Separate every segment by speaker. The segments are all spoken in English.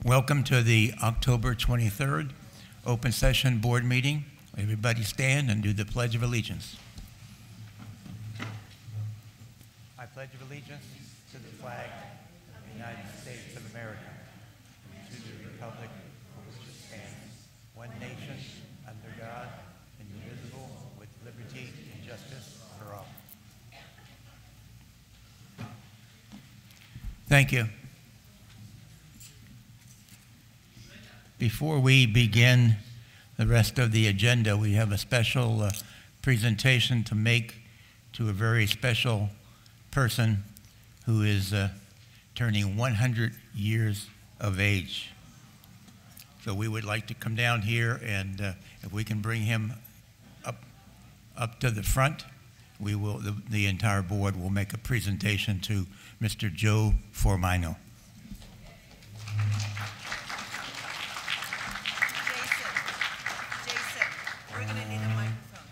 Speaker 1: Welcome to the October 23rd open session board meeting. Everybody stand and do the Pledge of Allegiance. I pledge allegiance to the flag of the United States of America, and to the republic for which it stands, one nation, under God, indivisible, with liberty and justice for all. Thank you. Before we begin the rest of the agenda, we have a special presentation to make to a very special person who is turning 100 years of age. So we would like to come down here, and if we can bring him up to the front, we will. The entire board will make a presentation to Mr. Joe Formino.
Speaker 2: We're going to need a microphone.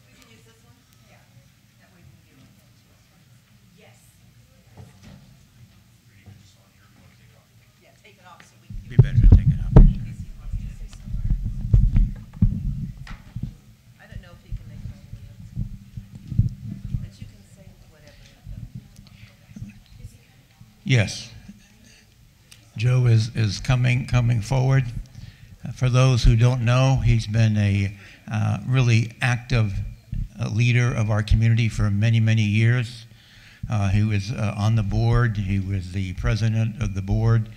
Speaker 2: We can use this one? Yeah. That way we can do it. Yes. Yeah, take it off so we can
Speaker 1: Be better to take it off.
Speaker 2: in case he wants to say something. I don't know if he can make it all the way up. But you can say whatever.
Speaker 1: Yes. Joe is coming forward. For those who don't know, he's been a really active leader of our community for many, many years. He was on the board. He was the president of the board.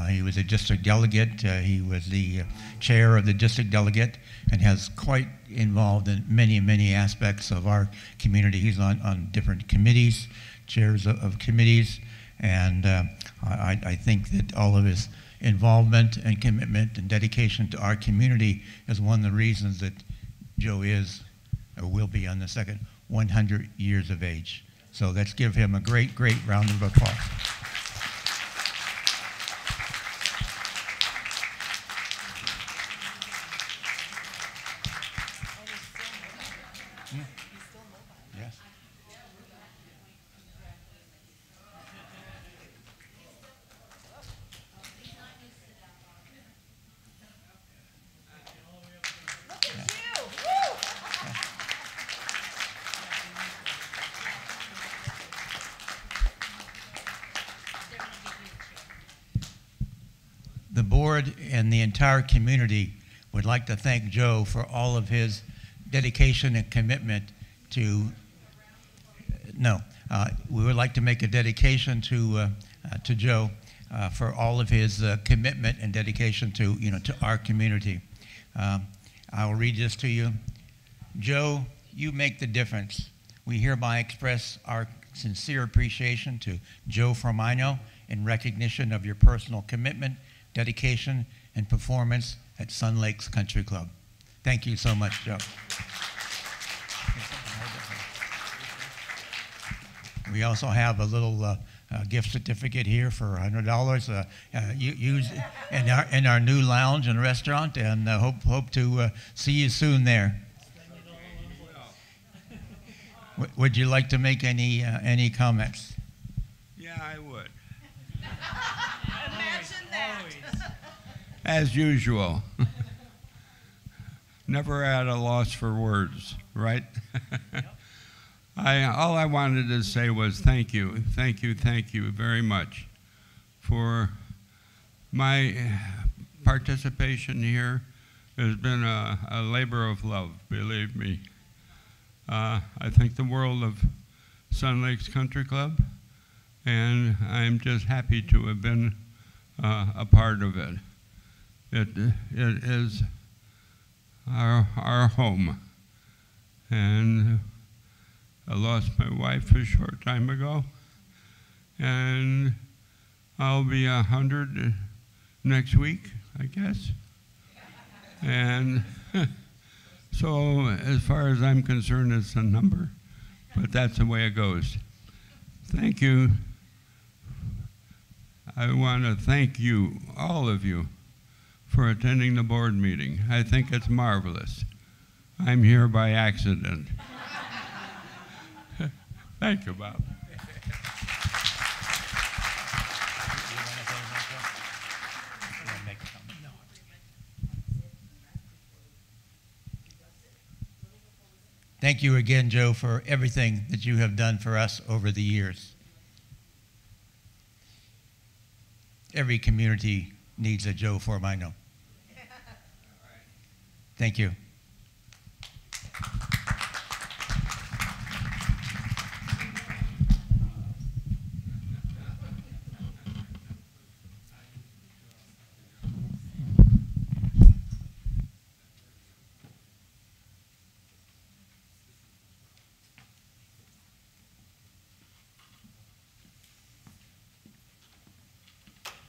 Speaker 1: He was a district delegate. He was the chair of the district delegate, and has quite involved in many, many aspects of our community. He's on different committees, chairs of committees. And I think that all of his involvement and commitment and dedication to our community is one of the reasons that Joe is or will be on the second 100 years of age. So let's give him a great, great round of applause. Yes. The board and the entire community would like to thank Joe for all of his dedication and commitment to, we would like to make a dedication to Joe for all of his commitment and dedication to, to our community. I'll read this to you. Joe, you make the difference. We hereby express our sincere appreciation to Joe Formino in recognition of your personal commitment, dedication, and performance at Sun Lakes Country Club. Thank you so much, Joe. We also have a little gift certificate here for $100 used in our new lounge and restaurant, and hope to see you soon there. Would you like to make any comments?
Speaker 3: Yeah, I would.
Speaker 2: Imagine that.
Speaker 3: As usual. Never at a loss for words, right? All I wanted to say was thank you very much for my participation here. Has been a labor of love, believe me. I think the world of Sun Lakes Country Club, and I'm just happy to have been a part of it. It is our home, and I lost my wife a short time ago, and I'll be 100 next week, I guess. And so as far as I'm concerned, it's a number, but that's the way it goes. Thank you. I want to thank you, all of you, for attending the board meeting. I think it's marvelous. I'm here by accident. Thank you, Bob.
Speaker 1: Thank you again, Joe, for everything that you have done for us over the years. Every community needs a Joe Formino. Thank you.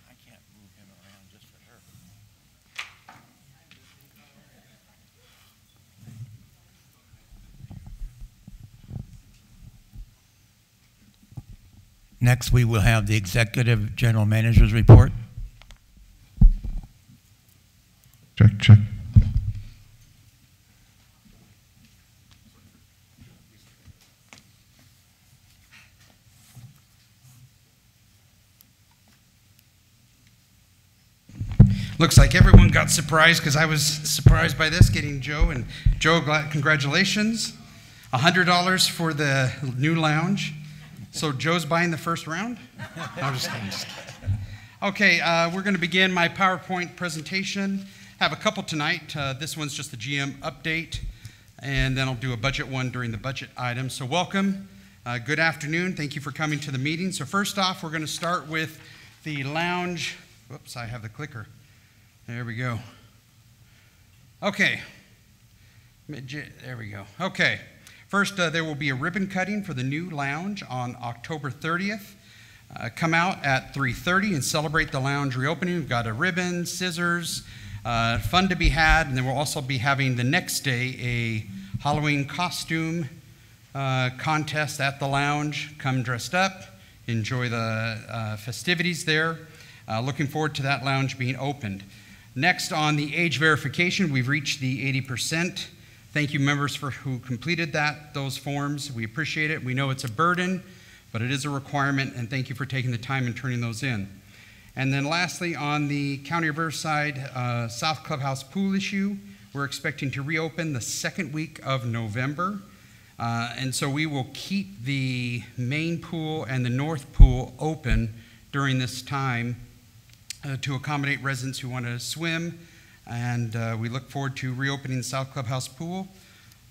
Speaker 1: I can't move him around just for her. Next, we will have the Executive General Manager's report.
Speaker 4: Check, check.
Speaker 5: Looks like everyone got surprised because I was surprised by this, getting Joe. And Joe, congratulations. $100 for the new lounge. So Joe's buying the first round? No, I'm just kidding. Okay, we're going to begin my PowerPoint presentation. Have a couple tonight. This one's just the GM update, and then I'll do a budget one during the budget item. So welcome. Good afternoon. Thank you for coming to the meeting. So first off, we're going to start with the lounge. Whoops, I have the clicker. There we go. Okay. There we go. Okay. First, there will be a ribbon cutting for the new lounge on October 30th. Come out at 3:30 and celebrate the lounge reopening. We've got a ribbon, scissors, fun to be had, and then we'll also be having the next day a Halloween costume contest at the lounge. Come dressed up, enjoy the festivities there. Looking forward to that lounge being opened. Next, on the age verification, we've reached the 80%. Thank you, members, who completed those forms. We appreciate it. We know it's a burden, but it is a requirement, and thank you for taking the time and turning those in. And then lastly, on the County of Riverside South Clubhouse pool issue, we're expecting to reopen the second week of November. And so we will keep the main pool and the north pool open during this time to accommodate residents who want to swim. And we look forward to reopening the South Clubhouse pool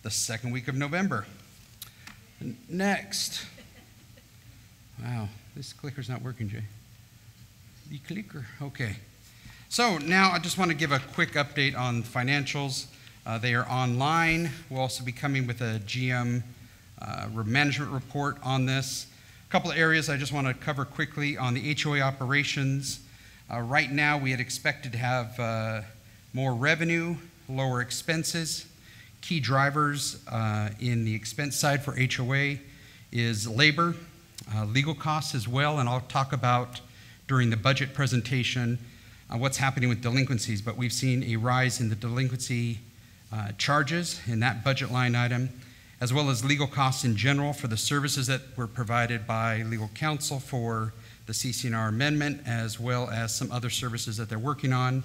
Speaker 5: the second week of November. Next. Wow, this clicker's not working, Jay. The clicker, okay. So now I just want to give a quick update on financials. They are online. We'll also be coming with a GM management report on this. A couple of areas I just want to cover quickly on the HOA operations. Right now, we had expected to have more revenue, lower expenses. Key drivers in the expense side for HOA is labor, legal costs as well, and I'll talk about during the budget presentation what's happening with delinquencies, but we've seen a rise in the delinquency charges in that budget line item, as well as legal costs in general for the services that were provided by legal counsel for the CC&R amendment, as well as some other services that they're working on.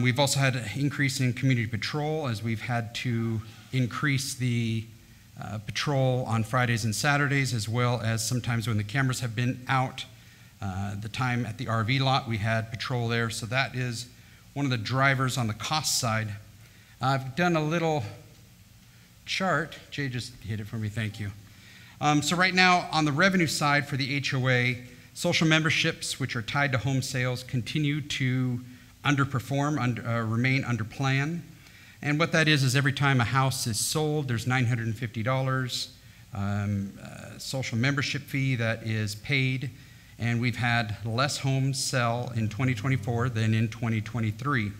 Speaker 5: We've also had an increase in community patrol as we've had to increase the patrol on Fridays and Saturdays, as well as sometimes when the cameras have been out. The time at the RV lot, we had patrol there. So that is one of the drivers on the cost side. I've done a little chart. Jay just hit it for me, thank you. So right now on the revenue side for the HOA, social memberships, which are tied to home sales, continue to underperform, remain under plan. And what that is every time a house is sold, there's $950 social membership fee that is paid, and we've had less homes sell in 2024 than in 2023.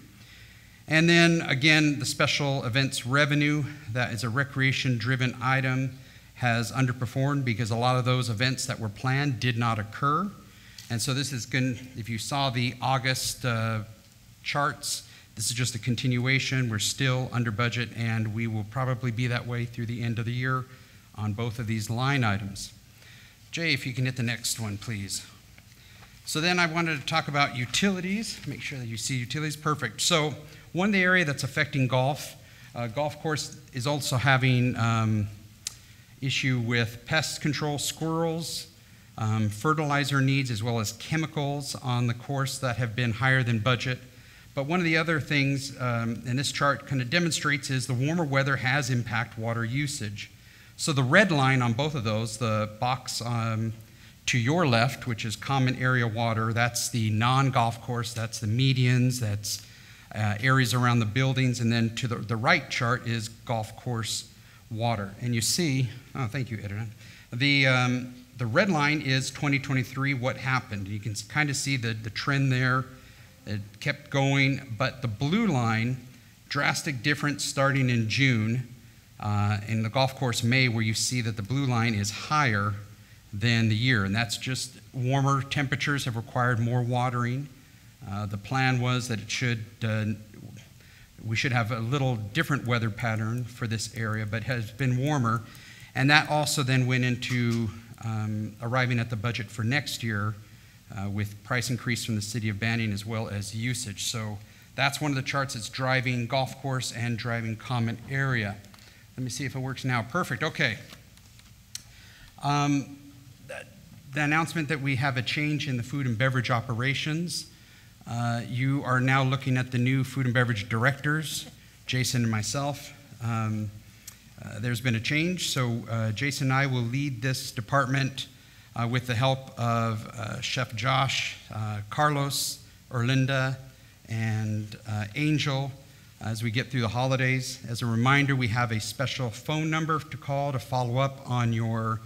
Speaker 5: And then again, the special events revenue, that is a recreation-driven item, has underperformed because a lot of those events that were planned did not occur. And so this is going, if you saw the August charts, This is just a continuation. We're still under budget, and we will probably be that way through the end of the year on both of these line items. Jay, if you can hit the next one, please. So then I wanted to talk about utilities. Make sure that you see utilities. Perfect. So one area that's affecting golf, golf course is also having issue with pest control, squirrels, fertilizer needs, as well as chemicals on the course that have been higher than budget. But one of the other things, and this chart kind of demonstrates, is the warmer weather has impacted water usage. So the red line on both of those, the box to your left, which is common area water, that's the non-golf course, that's the medians, that's areas around the buildings, and then to the right chart is golf course water. And you see, oh, thank you, editor. The red line is 2023, what happened. You can kind of see the trend there. It kept going, but the blue line, drastic difference starting in June, in the golf course May, where you see that the blue line is higher than the year, and that's just warmer temperatures have required more watering. The plan was that we should have a little different weather pattern for this area, but has been warmer, and that also then went into arriving at the budget for next year with price increase from the city of Banning as well as usage. So that's one of the charts that's driving golf course and driving common area. Let me see if it works now. Perfect. Okay. The announcement that we have a change in the food and beverage operations. You are now looking at the new food and beverage directors, Jason and myself. There's been a change, so Jason and I will lead this department with the help of Chef Josh, Carlos, Erlinda, and Angel as we get through the holidays. As a reminder, we have a special phone number to call to follow up on your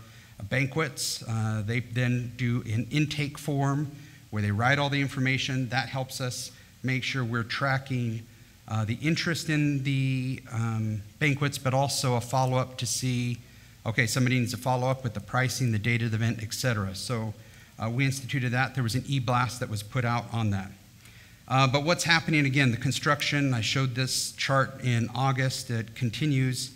Speaker 5: banquets. They then do an intake form where they write all the information. That helps us make sure we're tracking the interest in the banquets, but also a follow-up to see, okay, somebody needs to follow up with the pricing, the date of the event, etc. So we instituted that. There was an e-blast that was put out on that. But what's happening, again, the construction, I showed this chart in August. It continues.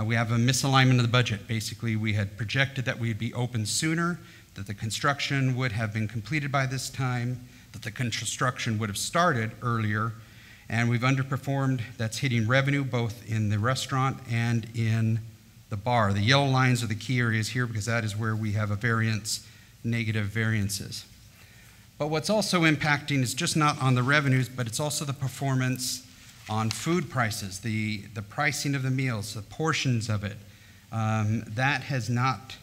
Speaker 5: We have a misalignment of the budget. Basically, we had projected that we'd be open sooner, that the construction would have been completed by this time, that the construction would have started earlier, and we've underperformed. That's hitting revenue both in the restaurant and in the bar. The yellow lines are the key areas here because that is where we have a variance, negative variances. But what's also impacting is just not on the revenues, but it's also the performance on food prices, the pricing of the meals, the portions of it. That has not,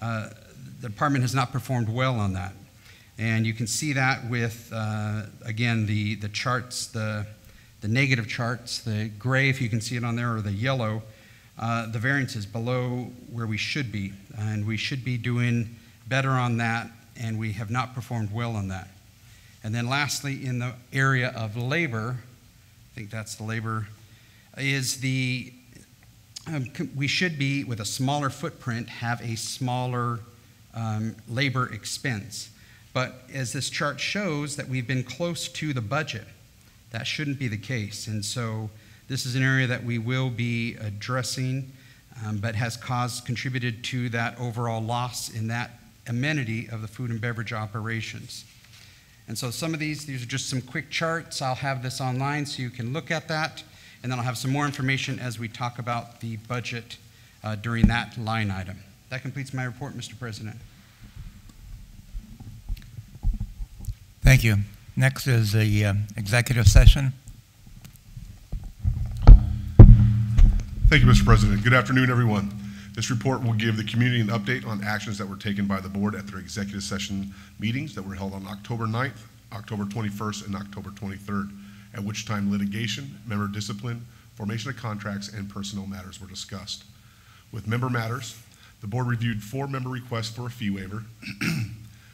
Speaker 5: the department has not performed well on that. And you can see that with, again, the charts, the negative charts, the gray, if you can see it on there, or the yellow, the variance is below where we should be. And we should be doing better on that, and we have not performed well on that. And then lastly, in the area of labor, I think that's the labor, is the, we should be, with a smaller footprint, have a smaller labor expense. But as this chart shows that we've been close to the budget, that shouldn't be the case. And so this is an area that we will be addressing, but has contributed to that overall loss in that amenity of the food and beverage operations. And so some of these are just some quick charts. I'll have this online so you can look at that, and then I'll have some more information as we talk about the budget during that line item. That completes my report, Mr. President.
Speaker 1: Thank you. Next is the executive session.
Speaker 6: Thank you, Mr. President. Good afternoon, everyone. This report will give the community an update on actions that were taken by the board at their executive session meetings that were held on October 9th, October 21st, and October 23rd, at which time litigation, member discipline, formation of contracts, and personnel matters were discussed. With member matters, the board reviewed 4 member requests for a fee waiver.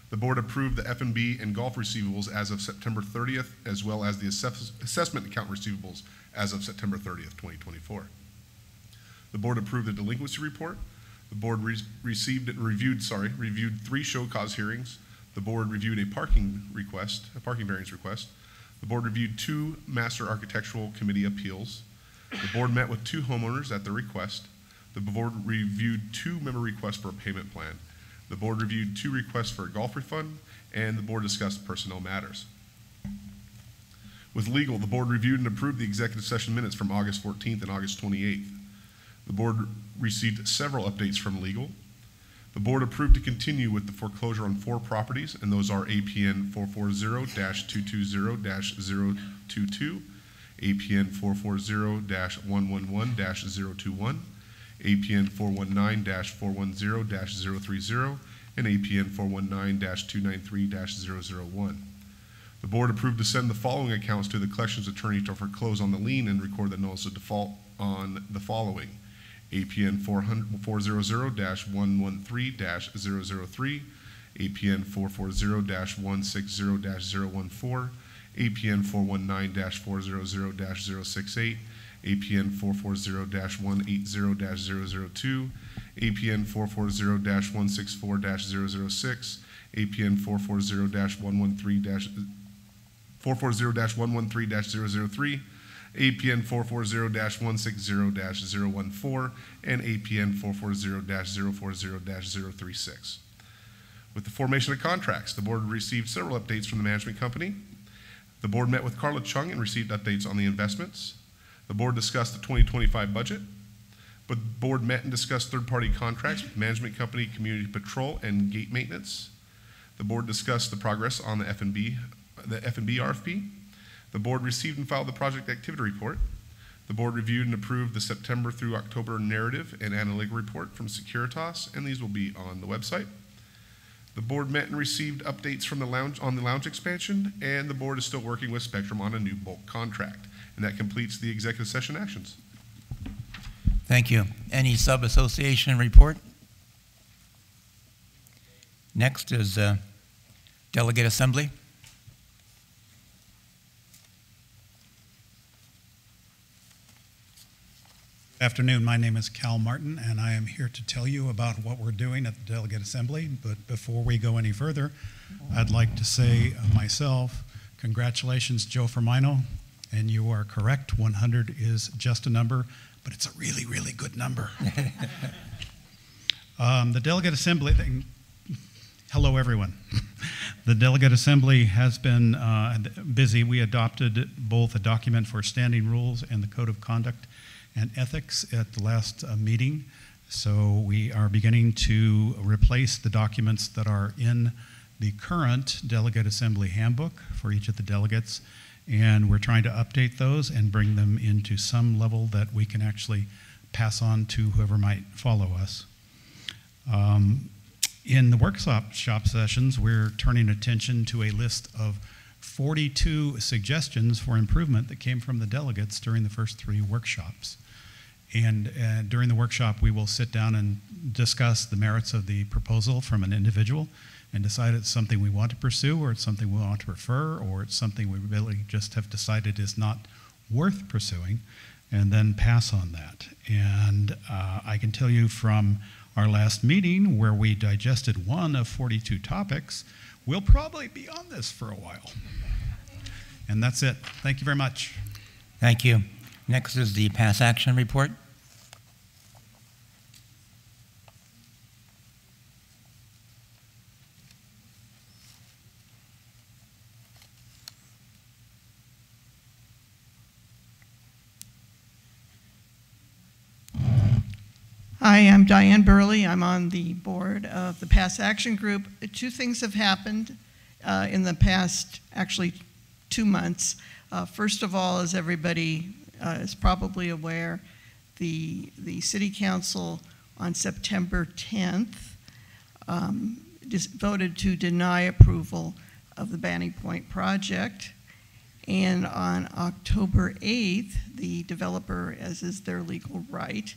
Speaker 6: The board approved the F&B and golf receivables as of September 30th, as well as the assessment account receivables as of September 30th, 2024. The board approved the delinquency report. The board reviewed 3 show cause hearings. The board reviewed a parking variance request. The board reviewed 2 master architectural committee appeals. The board met with 2 homeowners at their request. The board reviewed 2 member requests for a payment plan. The board reviewed 2 requests for a golf refund, and the board discussed personnel matters. With legal, the board reviewed and approved the executive session minutes from August 14th and August 28th. The board received several updates from legal. The board approved to continue with the foreclosure on 4 properties, and those are APN 440-220-022, APN 440-111-021, APN 419-410-030, and APN 419-293-001. The board approved to send the following accounts to the collections attorney to foreclose on the lien and record the notice of default on the following: APN 440-113-003, APN 440-160-014, APN 419-400-068, APN 440-180-002, APN 440-164-006, APN 440-113-003, APN 440-160-014, and APN 440-040-036. With the formation of contracts, the board received several updates from the management company. The board met with Carla Chung and received updates on the investments. The board discussed the 2025 budget. But the board met and discussed third-party contracts with management company, community patrol, and gate maintenance. The board discussed the progress on the F&B RFP. The board received and filed the project activity report. The board reviewed and approved the September through October narrative and analytic report from Securitas, and these will be on the website. The board met and received updates from the lounge expansion, and the board is still working with Spectrum on a new bulk contract. And that completes the executive session actions.
Speaker 1: Thank you. Any sub-association report? Next is Delegate Assembly.
Speaker 7: Afternoon, my name is Cal Martin, and I am here to tell you about what we're doing at the Delegate Assembly. But before we go any further, I'd like to say myself, congratulations, Joe Firmino, and you are correct. 100 is just a number, but it's a really, really good number. The Delegate Assembly, hello everyone. The Delegate Assembly has been busy. We adopted both a document for standing rules and the Code of Conduct and Ethics at the last meeting. So we are beginning to replace the documents that are in the current Delegate Assembly handbook for each of the delegates. And we're trying to update those and bring them into some level that we can actually pass on to whoever might follow us. In the workshop sessions, we're turning attention to a list of 42 suggestions for improvement that came from the delegates during the first 3 workshops. And during the workshop, we will sit down and discuss the merits of the proposal from an individual and decide it's something we want to pursue, or it's something we want to prefer, or it's something we really just have decided is not worth pursuing, and then pass on that. And I can tell you from our last meeting, where we digested 1 of 42 topics, we'll probably be on this for a while. And that's it. Thank you very much.
Speaker 1: Thank you. Next is the Pass Action Report.
Speaker 2: Hi, I'm Diane Burley. I'm on the board of the Pass Action Group. 2 things have happened in the past, actually 2 months. First of all, as everybody is probably aware, the City Council on September 10th voted to deny approval of the Banning Point project. And on October 8th, the developer, as is their legal right,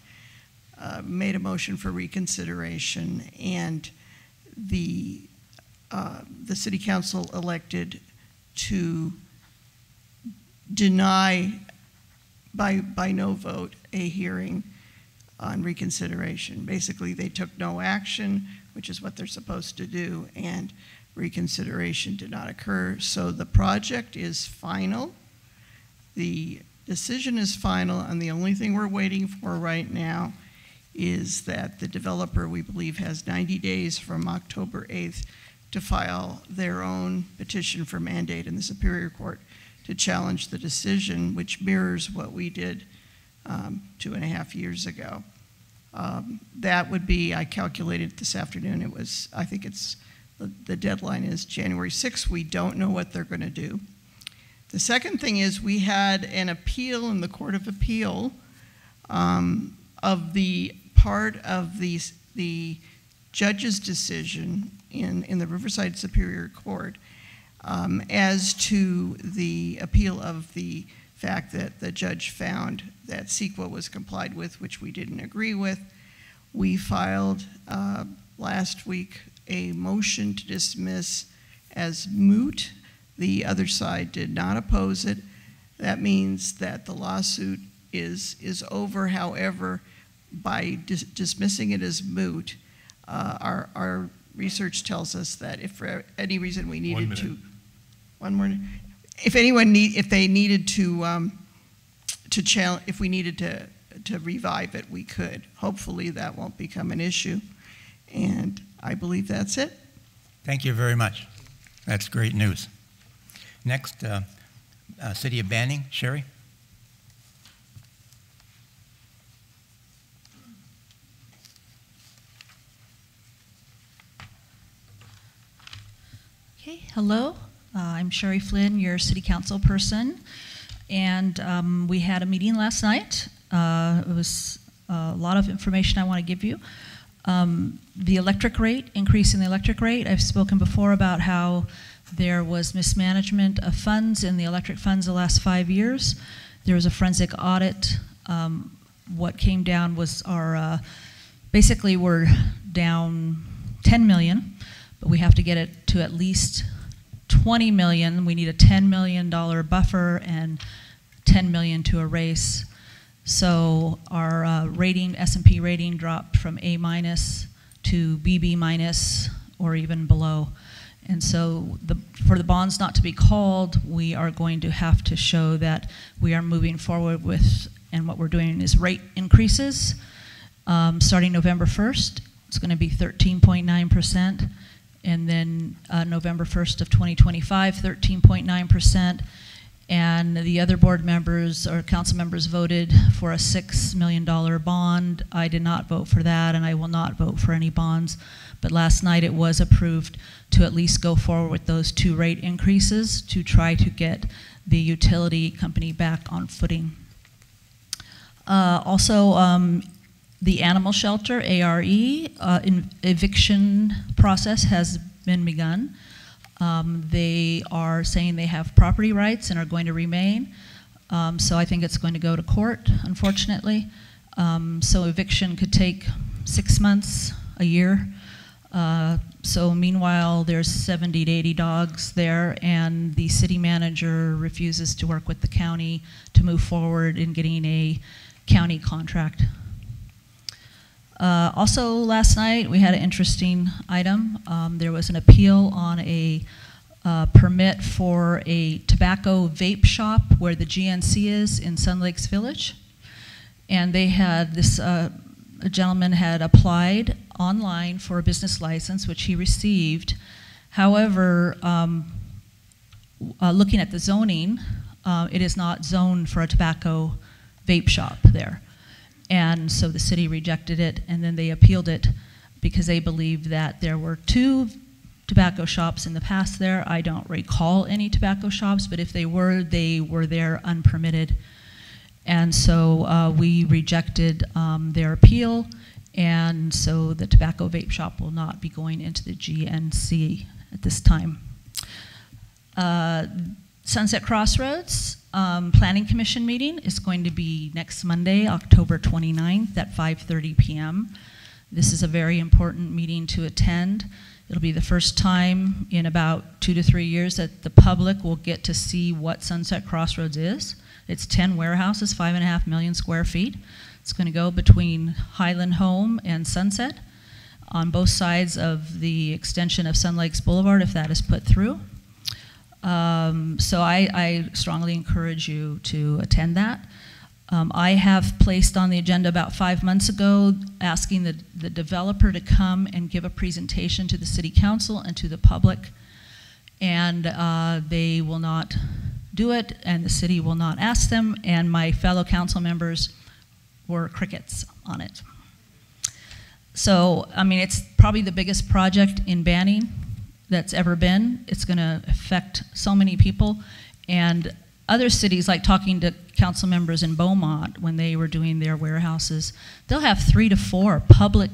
Speaker 2: made a motion for reconsideration, and the City Council elected to deny by no vote a hearing on reconsideration. Basically, they took no action, which is what they're supposed to do, and reconsideration did not occur. So the project is final. The decision is final, and the only thing we're waiting for right now is that the developer, we believe, has 90 days from October 8th to file their own petition for mandate in the Superior Court to challenge the decision, which mirrors what we did 2.5 years ago. That would be, I calculated this afternoon, I think the deadline is January 6th. We don't know what they're going to do. The second thing is we had an appeal in the Court of Appeal of the part of the judge's decision in the Riverside Superior Court as to the appeal of the fact that the judge found that CEQA was complied with, which we didn't agree with. We filed last week a motion to dismiss as moot. The other side did not oppose it. That means that the lawsuit is over. However, by dismissing it as moot, our research tells us that if for any reason we needed to, if they needed to challenge, if we needed to revive it, we could. Hopefully that won't become an issue. And I believe that's it.
Speaker 1: Thank you very much. That's great news. Next, City of Banning, Sherry.
Speaker 8: Okay, hello. I'm Sherry Flynn, your City Council person, and we had a meeting last night. It was a lot of information I want to give you. The electric rate, increase in the electric rate, I've spoken before about how there was mismanagement of funds in the electric funds the last 5 years. There was a forensic audit. What came down was our, basically we're down 10 million, but we have to get it to at least 20 million. We need a $10 million buffer and 10 million to erase. So our rating, S&P rating dropped from A- to BB- or even below. And so for the bonds not to be called, we are going to have to show that we are moving forward with, and what we're doing is rate increases. Starting November 1st, it's going to be 13.9%. And then November 1st of 2025, 13.9%. And the other board members or council members voted for a $6 million bond. I did not vote for that, and I will not vote for any bonds. But last night it was approved to at least go forward with those 2 rate increases to try to get the utility company back on footing. Also, the animal shelter, ARE, eviction process has been begun. They are saying they have property rights and are going to remain. So I think it's going to go to court, unfortunately. So eviction could take 6 months, a year. So meanwhile, there's 70 to 80 dogs there, and the city manager refuses to work with the county to move forward in getting a county contract. Also last night, we had an interesting item. There was an appeal on a permit for a tobacco vape shop where the GNC is in Sun Lakes Village. And they had this, a gentleman had applied online for a business license, which he received. However, looking at the zoning, it is not zoned for a tobacco vape shop there. And so the city rejected it, and then they appealed it because they believed that there were 2 tobacco shops in the past there. I don't recall any tobacco shops, but if they were there unpermitted. And so we rejected their appeal, and so the tobacco vape shop will not be going into the GNC at this time. Sunset Crossroads Planning Commission meeting is going to be next Monday, October 29th at 5:30 p.m. This is a very important meeting to attend. It'll be the first time in about 2 to 3 years that the public will get to see what Sunset Crossroads is. It's 10 warehouses, 5.5 million square feet. It's going to go between Highland Home and Sunset. on both sides of the extension of Sun Lakes Boulevard if that is put through. So I strongly encourage you to attend that. I have placed on the agenda about 5 months ago asking the developer to come and give a presentation to the City Council and to the public, and they will not do it, and the city will not ask them, and my fellow council members were crickets on it. So, I mean, it's probably the biggest project in Banning that's ever been. It's going to affect so many people, and other cities, like talking to council members in Beaumont when they were doing their warehouses, they'll have 3 to 4 public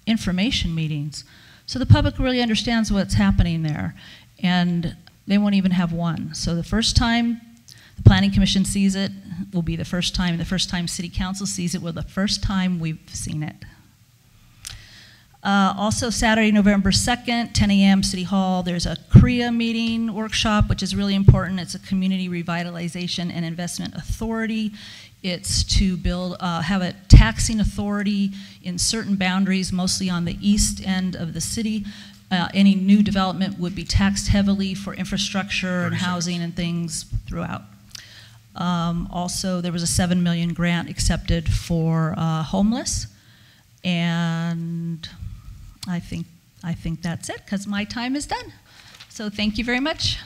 Speaker 8: information meetings. So the public really understands what's happening there, and they won't even have one. So the first time the Planning Commission sees it will be the first time, and the first time City Council sees it will be the first time we've seen it. Also Saturday, November 2nd, 10 a.m. City Hall, there's a CREA meeting workshop, which is really important. It's a Community Revitalization and Investment Authority. It's to build, have a taxing authority in certain boundaries, mostly on the east end of the city. Any new development would be taxed heavily for infrastructure and housing and things throughout. Also, there was a $7 million grant accepted for homeless, and I think that's it, because my time is done. So thank you very much.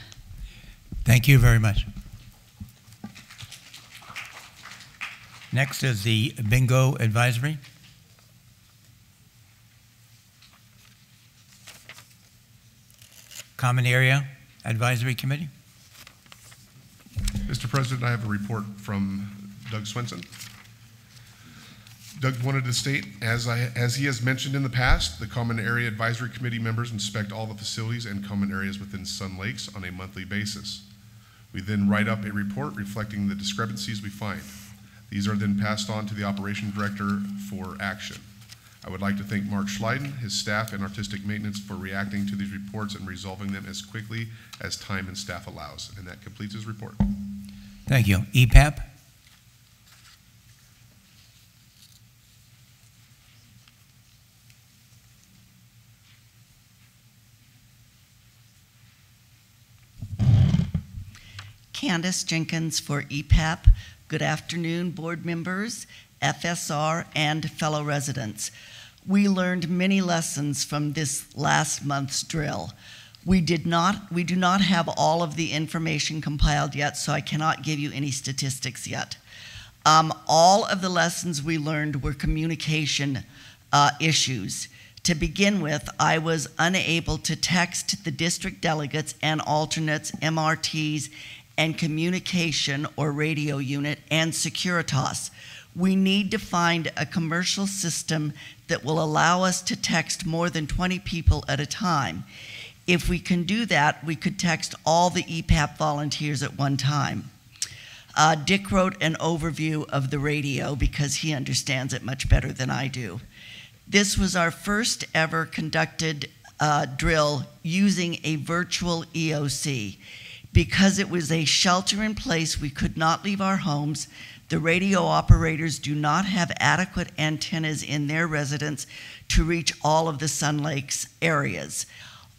Speaker 1: Thank you very much. Next is the Bingo Advisory. Common Area Advisory Committee.
Speaker 6: Mr. President, I have a report from Doug Swenson. Doug wanted to state, as he has mentioned in the past, the Common Area Advisory Committee members inspect all the facilities and common areas within Sun Lakes on a monthly basis. We then write up a report reflecting the discrepancies we find. These are then passed on to the Operations Director for action. I would like to thank Mark Schleiden, his staff, and Artistic Maintenance for reacting to these reports and resolving them as quickly as time and staff allows. And that completes his report.
Speaker 1: Thank you. EPAP.
Speaker 9: Candace Jenkins for EPAP. Good afternoon, board members, FSR, and fellow residents. We learned many lessons from this last month's drill. We do not have all of the information compiled yet, so I cannot give you any statistics yet. All of the lessons we learned were communication issues. To begin with, I was unable to text the district delegates and alternates, MRTs, and communication or radio unit, and Securitas. We need to find a commercial system that will allow us to text more than 20 people at a time. If we can do that, we could text all the EPAP volunteers at one time. Dick wrote an overview of the radio because he understands it much better than I do. This was our first ever conducted drill using a virtual EOC. Because it was a shelter in place, we could not leave our homes. The radio operators do not have adequate antennas in their residence to reach all of the Sun Lakes areas.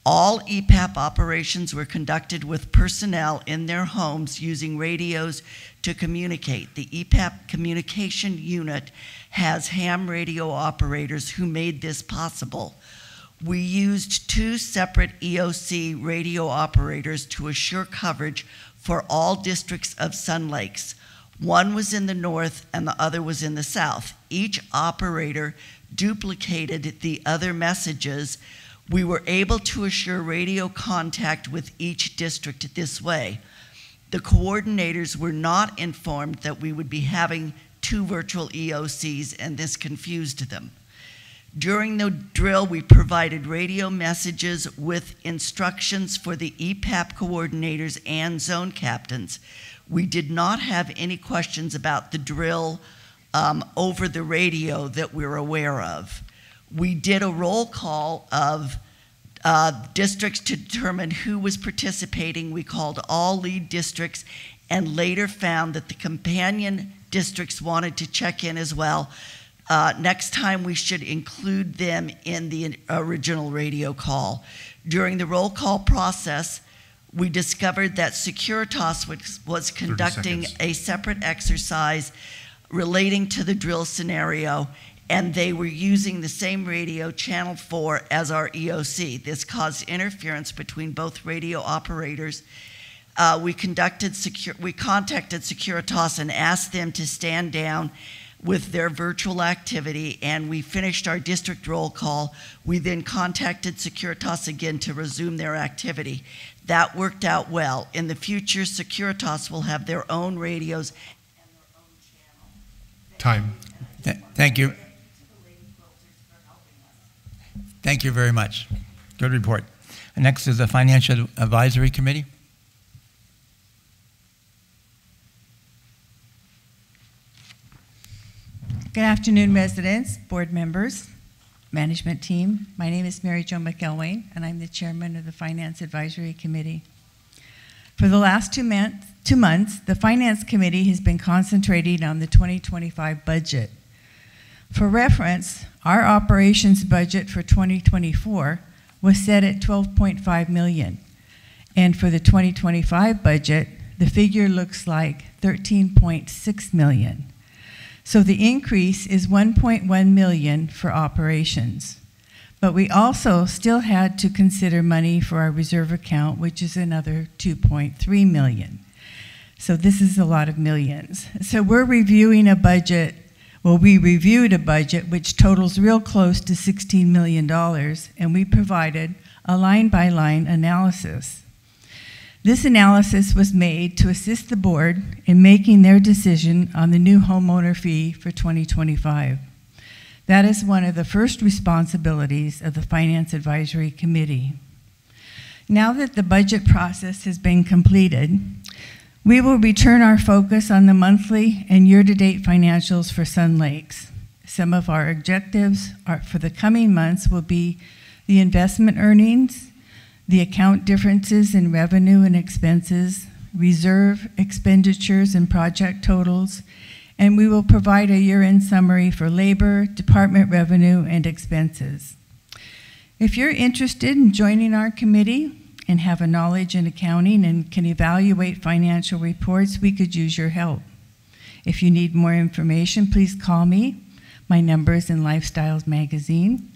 Speaker 9: All EPAP operations were conducted with personnel in their homes using radios to communicate. The EPAP communication unit has ham radio operators who made this possible. We used 2 separate EOC radio operators to assure coverage for all districts of Sun Lakes. One was in the north and the other was in the south. Each operator duplicated the other messages. We were able to assure radio contact with each district this way. The coordinators were not informed that we would be having 2 virtual EOCs, and this confused them. During the drill, we provided radio messages with instructions for the EPAP coordinators and zone captains. We did not have any questions about the drill over the radio that we're aware of. We did a roll call of districts to determine who was participating. We called all lead districts and later found that the companion districts wanted to check in as well. Next time, we should include them in the original radio call. During the roll call process, we discovered that Securitas was conducting a separate exercise relating to the drill scenario, and they were using the same radio, Channel 4, as our EOC. This caused interference between both radio operators. We contacted Securitas and asked them to stand down with their virtual activity, and we finished our district roll call. We then contacted Securitas again to resume their activity. That worked out well. In the future, Securitas will have their own radios and their own channel.
Speaker 6: Time.
Speaker 1: Thank you. Thank you very much. Good report. Next is the Financial Advisory Committee.
Speaker 10: Good afternoon, residents, board members, management team. My name is Mary Jo McElwain, and I'm the chairman of the Finance Advisory Committee. For the last 2 months, the Finance Committee has been concentrating on the 2025 budget. For reference, our operations budget for 2024 was set at $12.5 million. And for the 2025 budget, the figure looks like $13.6 million. So the increase is $1.1 million for operations. But we also still had to consider money for our reserve account, which is another $2.3 million. So this is a lot of millions. So we're reviewing a budget. Well, we reviewed a budget which totals real close to $16 million, and we provided a line-by-line analysis. This analysis was made to assist the board in making their decision on the new homeowner fee for 2025. That is one of the first responsibilities of the Finance Advisory Committee. Now that the budget process has been completed, we will return our focus on the monthly and year-to-date financials for Sun Lakes. Some of our objectives for the coming months will be the investment earnings, the account differences in revenue and expenses, reserve expenditures and project totals, and we will provide a year-end summary for labor, department revenue, and expenses. If you're interested in joining our committee and have a knowledge in accounting and can evaluate financial reports, we could use your help. If you need more information, please call me. My number is in Lifestyles magazine.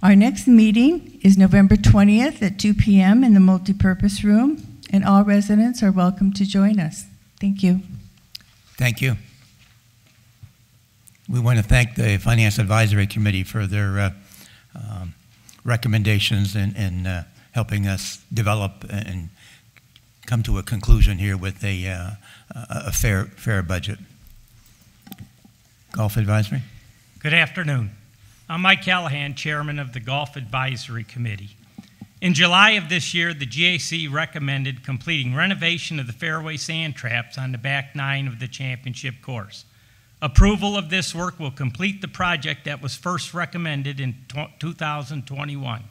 Speaker 10: Our next meeting is November 20th at 2 p.m. in the multipurpose room, and all residents are welcome to join us. Thank you.
Speaker 1: Thank you. We want to thank the Finance Advisory Committee for their recommendations in helping us develop and come to a conclusion here with a fair budget. Golf Advisory.
Speaker 11: Good afternoon. I'm Mike Callahan, Chairman of the Golf Advisory Committee. In July of this year, the GAC recommended completing renovation of the fairway sand traps on the back 9 of the championship course. Approval of this work will complete the project that was first recommended in 2021.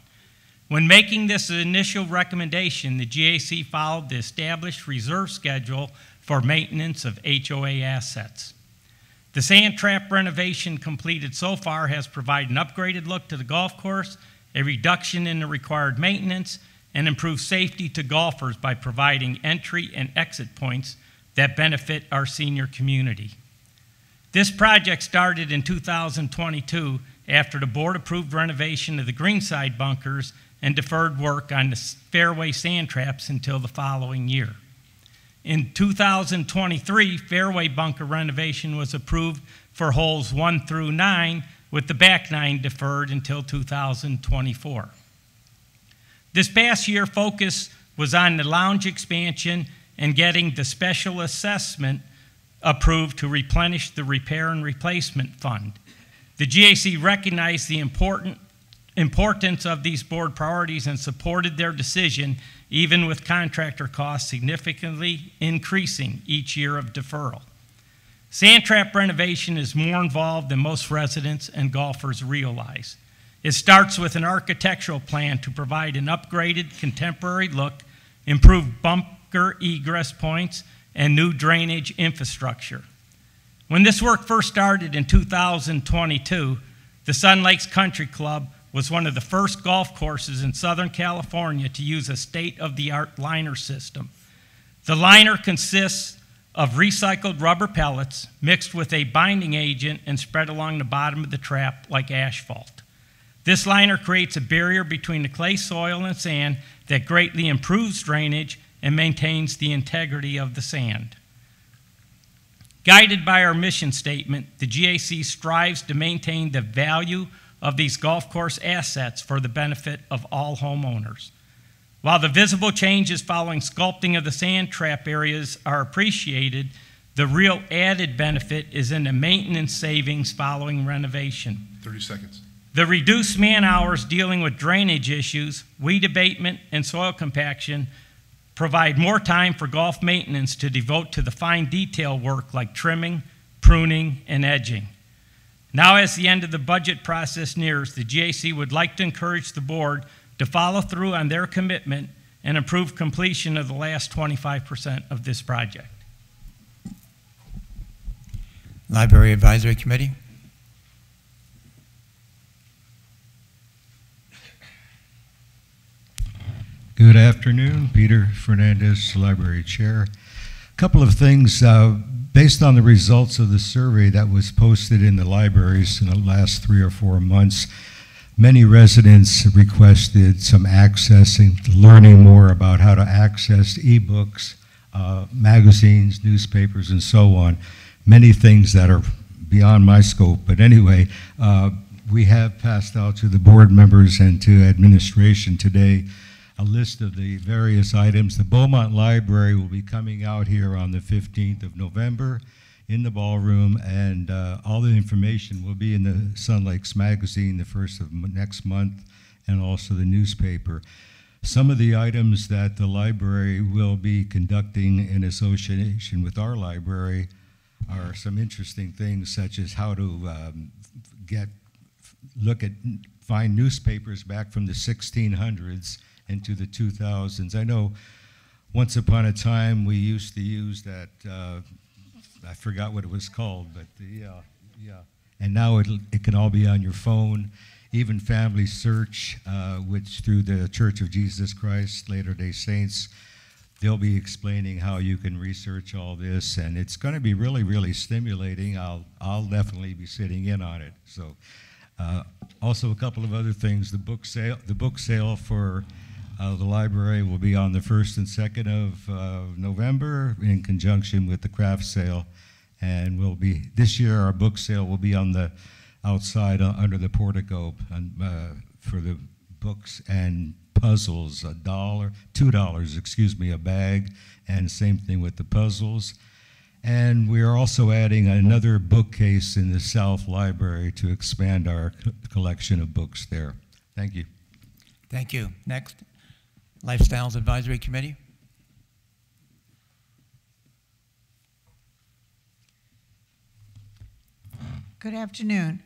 Speaker 11: When making this initial recommendation, the GAC followed the established reserve schedule for maintenance of HOA assets. The sand trap renovation completed so far has provided an upgraded look to the golf course, a reduction in the required maintenance, and improved safety to golfers by providing entry and exit points that benefit our senior community. This project started in 2022 after the board approved renovation of the greenside bunkers and deferred work on the fairway sand traps until the following year. In 2023, fairway bunker renovation was approved for holes 1 through 9, with the back 9 deferred until 2024. This past year, focus was on the lounge expansion and getting the special assessment approved to replenish the repair and replacement fund. The GAC recognized the importance of these board priorities and supported their decision, even with contractor costs significantly increasing each year of deferral. Sand trap renovation is more involved than most residents and golfers realize. It starts with an architectural plan to provide an upgraded contemporary look, improved bunker egress points, and new drainage infrastructure. When this work first started in 2022, the Sun Lakes Country Club was one of the first golf courses in Southern California to use a state-of-the-art liner system. The liner consists of recycled rubber pellets mixed with a binding agent and spread along the bottom of the trap like asphalt. This liner creates a barrier between the clay soil and sand that greatly improves drainage and maintains the integrity of the sand. Guided by our mission statement, the GAC strives to maintain the value of these golf course assets for the benefit of all homeowners. While the visible changes following sculpting of the sand trap areas are appreciated, the real added benefit is in the maintenance savings following renovation.
Speaker 6: 30 seconds.
Speaker 11: The reduced man hours dealing with drainage issues, weed abatement, and soil compaction provide more time for golf maintenance to devote to the fine detail work like trimming, pruning, and edging. Now, as the end of the budget process nears, the GAC would like to encourage the board to follow through on their commitment and improve completion of the last 25% of this project.
Speaker 1: Library Advisory Committee.
Speaker 12: Good afternoon, Peter Fernandez, Library Chair. A couple of things based on the results of the survey that was posted in the libraries in the last 3 or 4 months. Many residents requested some accessing, learning more about how to access ebooks, magazines, newspapers, and so on. Many things that are beyond my scope, but anyway, we have passed out to the board members and to administration today a list of the various items. The Beaumont Library will be coming out here on the 15th of November in the ballroom, and all the information will be in the Sun Lakes Magazine the first of next month, and also the newspaper. Some of the items that the library will be conducting in association with our library are some interesting things, such as how to find newspapers back from the 1600s into the 2000s. I know once upon a time we used to use that, I forgot what it was called, but and now it can all be on your phone. Even Family Search, which through the Church of Jesus Christ Latter-day Saints, they'll be explaining how you can research all this, and it's going to be really, really stimulating. I'll definitely be sitting in on it. So, also a couple of other things. The book sale for the library will be on the 1st and 2nd of November in conjunction with the craft sale, and this year our book sale will be on the outside under the portico for the books and puzzles, $2, a bag, and same thing with the puzzles. And we are also adding another bookcase in the South Library to expand our collection of books there. Thank you.
Speaker 1: Thank you. Next, Lifestyles Advisory Committee.
Speaker 13: Good afternoon.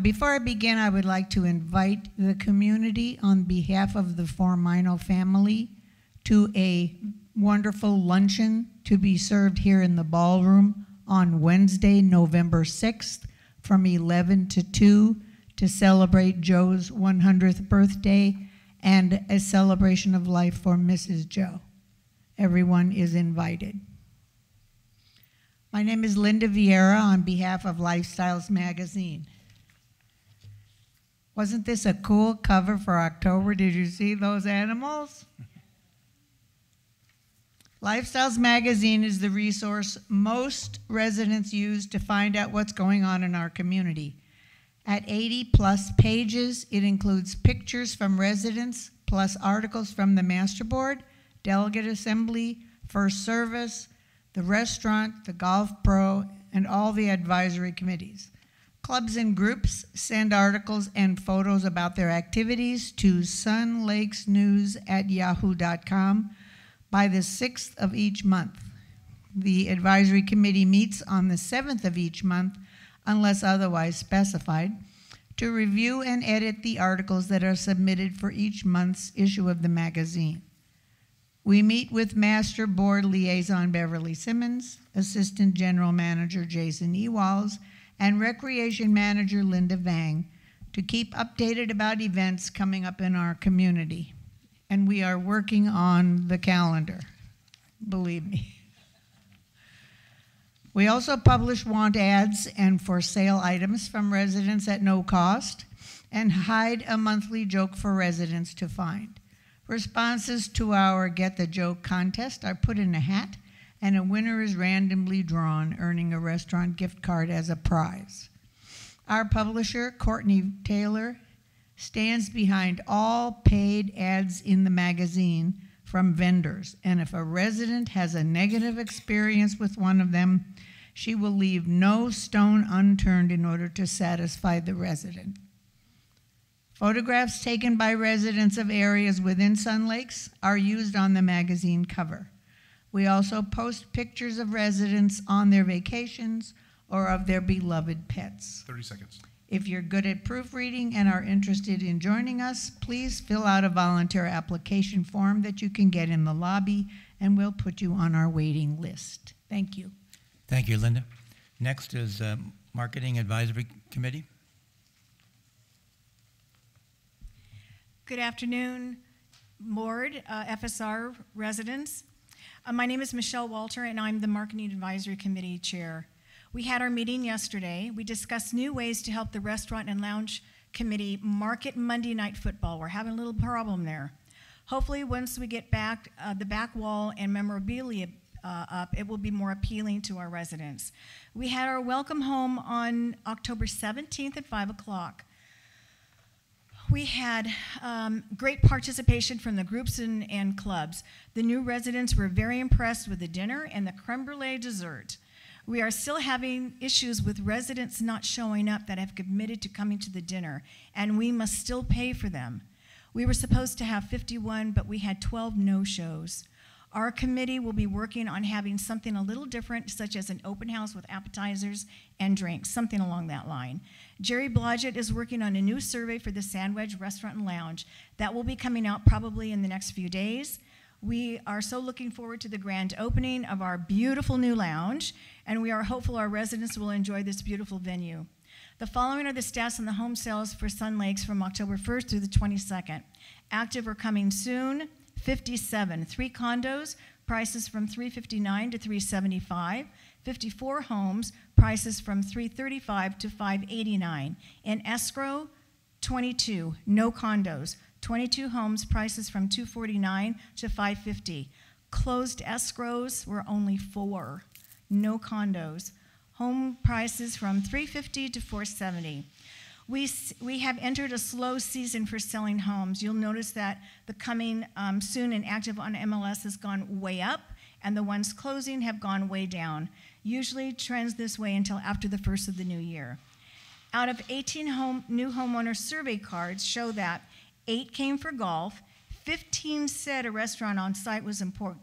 Speaker 13: Before I begin, I would like to invite the community on behalf of the Formino family to a wonderful luncheon to be served here in the ballroom on Wednesday, November 6th from 11 to 2 to celebrate Joe's 100th birthday and a celebration of life for Mrs. Joe. Everyone is invited. My name is Linda Vieira on behalf of Lifestyles Magazine. Wasn't this a cool cover for October? Did you see those animals? Lifestyles Magazine is the resource most residents use to find out what's going on in our community. At 80+ pages, it includes pictures from residents, plus articles from the Master Board, Delegate Assembly, First Service, the restaurant, the Golf Pro, and all the advisory committees. Clubs and groups send articles and photos about their activities to sunlakesnews@yahoo.com by the 6th of each month. The advisory committee meets on the 7th of each month, unless otherwise specified, to review and edit the articles that are submitted for each month's issue of the magazine. We meet with Master Board Liaison Beverly Simmons, Assistant General Manager Jason Ewalls, and Recreation Manager Linda Vang to keep updated about events coming up in our community. And we are working on the calendar, believe me. We also publish want ads and for sale items from residents at no cost and hide a monthly joke for residents to find. Responses to our Get the Joke contest are put in a hat and a winner is randomly drawn, earning a restaurant gift card as a prize. Our publisher, Courtney Taylor, stands behind all paid ads in the magazine from vendors, and if a resident has a negative experience with one of them, she will leave no stone unturned in order to satisfy the resident. Photographs taken by residents of areas within Sun Lakes are used on the magazine cover. We also post pictures of residents on their vacations or of their beloved pets.
Speaker 6: 30 seconds.
Speaker 13: If you're good at proofreading and are interested in joining us, please fill out a volunteer application form that you can get in the lobby, and we'll put you on our waiting list. Thank you.
Speaker 1: Thank you, Linda. Next is Marketing Advisory Committee.
Speaker 14: Good afternoon, Board, FSR residents. My name is Michelle Walter, and I'm the Marketing Advisory Committee Chair. We had our meeting yesterday. We discussed new ways to help the Restaurant and Lounge Committee market Monday Night Football. We're having a little problem there. Hopefully, once we get back the back wall and memorabilia up, it will be more appealing to our residents. We had our welcome home on October 17th at 5 o'clock. We had great participation from the groups and clubs. The new residents were very impressed with the dinner and the creme brulee dessert. We are still having issues with residents not showing up that have committed to coming to the dinner, and we must still pay for them. We were supposed to have 51, but we had 12 no-shows. Our committee will be working on having something a little different, such as an open house with appetizers and drinks, something along that line. Jerry Blodgett is working on a new survey for the Sandwich Restaurant and Lounge. That will be coming out probably in the next few days. We are so looking forward to the grand opening of our beautiful new lounge, and we are hopeful our residents will enjoy this beautiful venue. The following are the stats on the home sales for Sun Lakes from October 1st through the 22nd. Active or coming soon, 57. 3 condos, prices from $359 to $375. 54 homes, prices from $335 to $589. In escrow, 22. No condos. 22 homes, prices from $249 to $550. Closed escrows were only 4. No condos. Home prices from $350 to $470. We have entered a slow season for selling homes. You'll notice that the coming soon and active on MLS has gone way up, and the ones closing have gone way down. Usually trends this way until after the first of the new year. Out of 18 new homeowner survey cards show that 8 came for golf, 15 said a restaurant on site was important,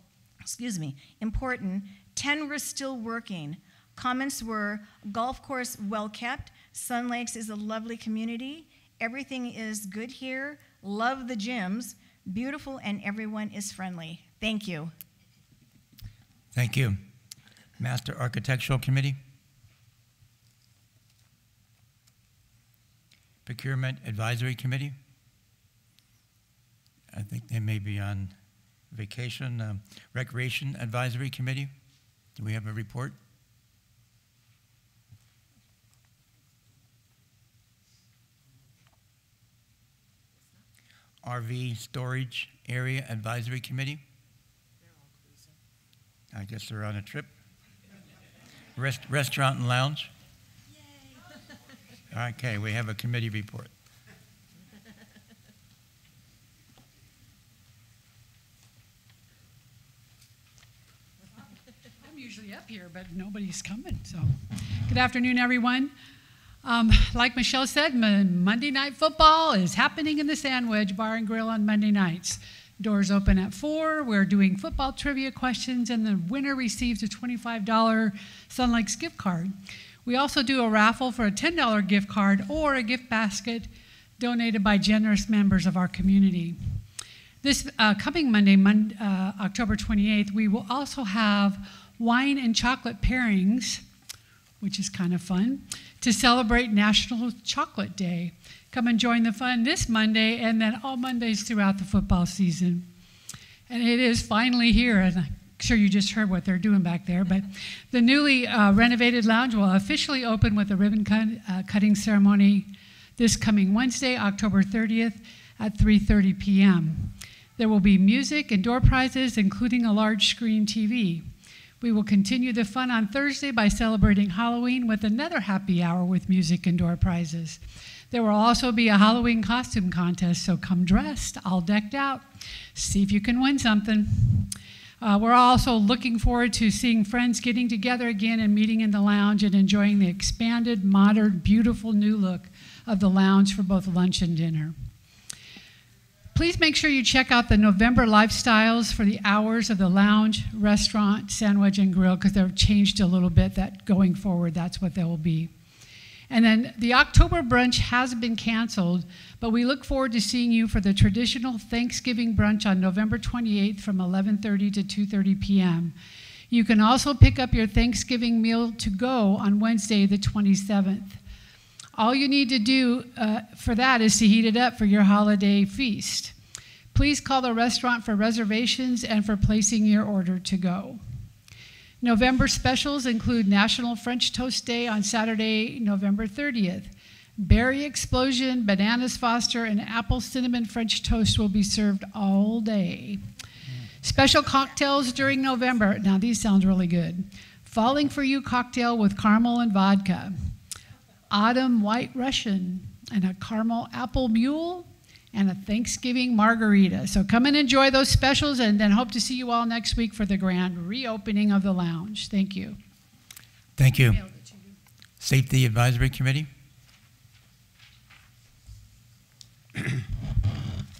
Speaker 14: 10 were still working. Comments were, golf course well kept, Sun Lakes is a lovely community, everything is good here, love the gyms, beautiful, and everyone is friendly. Thank you.
Speaker 1: Thank you. Master Architectural Committee. Procurement Advisory Committee. I think they may be on vacation. Recreation Advisory Committee. Do we have a report? RV Storage Area Advisory Committee. I guess they're on a trip. Restaurant and Lounge. Yay. Okay, we have a committee report.
Speaker 15: I'm usually up here, but nobody's coming. So, good afternoon, everyone. Like Michelle said, Monday Night Football is happening in the Sandwich Bar and Grill on Monday nights. Doors open at 4. We're doing football trivia questions, and the winner receives a $25 Sun Lakes gift card. We also do a raffle for a $10 gift card or a gift basket donated by generous members of our community. This coming Monday, October 28th, we will also have wine and chocolate pairings, which is kind of fun, to celebrate National Chocolate Day. Come and join the fun this Monday and then all Mondays throughout the football season. And it is finally here, and I'm sure you just heard what they're doing back there, but the newly renovated lounge will officially open with a ribbon cutting ceremony this coming Wednesday, October 30th at 3:30 p.m. There will be music and door prizes, including a large screen TV. We will continue the fun on Thursday by celebrating Halloween with another happy hour with music and door prizes. There will also be a Halloween costume contest, so come dressed, all decked out. See if you can win something. We're also looking forward to seeing friends getting together again and meeting in the lounge and enjoying the expanded, modern, beautiful new look of the lounge for both lunch and dinner. Please make sure you check out the November lifestyles for the hours of the lounge, restaurant, sandwich, and grill, because they've changed a little bit. That going forward, that's what they will be. And then the October brunch has been canceled, but we look forward to seeing you for the traditional Thanksgiving brunch on November 28th from 11:30 to 2:30 p.m. You can also pick up your Thanksgiving meal to go on Wednesday, the 27th. All you need to do for that is to heat it up for your holiday feast. Please call the restaurant for reservations and for placing your order to go. November specials include National French Toast Day on Saturday, November 30th. Berry Explosion, Bananas Foster, and Apple Cinnamon French Toast will be served all day. Special cocktails during November. Now these sound really good. Falling for You cocktail with caramel and vodka. Autumn White Russian, and a caramel apple mule, and a Thanksgiving margarita. So come and enjoy those specials, and then hope to see you all next week for the grand reopening of the lounge. Thank you.
Speaker 1: Thank you. Safety Advisory Committee.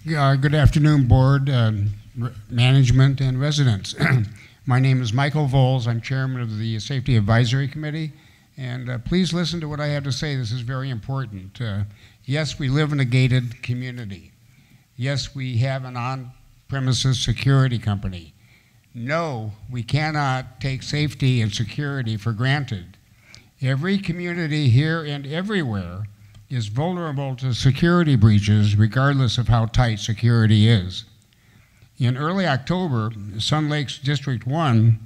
Speaker 16: Good afternoon, Board, Management, and residents. My name is Michael Voles. I'm Chairman of the Safety Advisory Committee. And please listen to what I have to say. This is very important. Yes, we live in a gated community. Yes, we have an on-premises security company. No, we cannot take safety and security for granted. Every community here and everywhere is vulnerable to security breaches, regardless of how tight security is. In early October, Sun Lakes District 1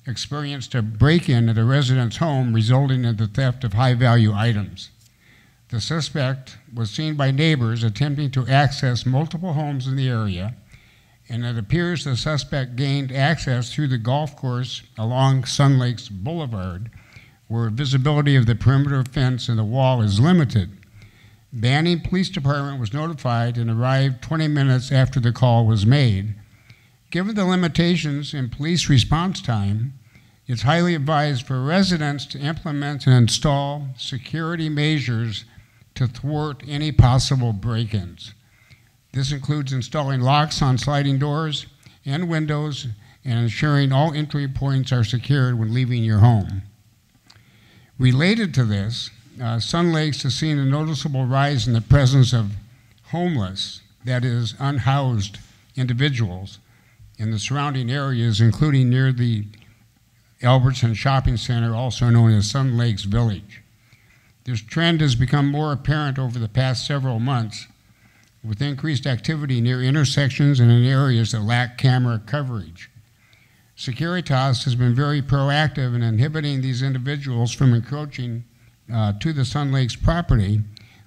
Speaker 16: experienced a break-in at a resident's home, resulting in the theft of high-value items. The suspect was seen by neighbors attempting to access multiple homes in the area, and it appears the suspect gained access through the golf course along Sun Lakes Boulevard, where visibility of the perimeter fence and the wall is limited. Banning Police Department was notified and arrived 20 minutes after the call was made. Given the limitations in police response time, it's highly advised for residents to implement and install security measures to thwart any possible break-ins. This includes installing locks on sliding doors and windows and ensuring all entry points are secured when leaving your home. Related to this, Sun Lakes has seen a noticeable rise in the presence of homeless, that is, unhoused individuals in the surrounding areas, including near the Albertson Shopping Center, also known as Sun Lakes Village. This trend has become more apparent over the past several months, with increased activity near intersections and in areas that lack camera coverage. Securitas has been very proactive in inhibiting these individuals from encroaching to the Sun Lakes property.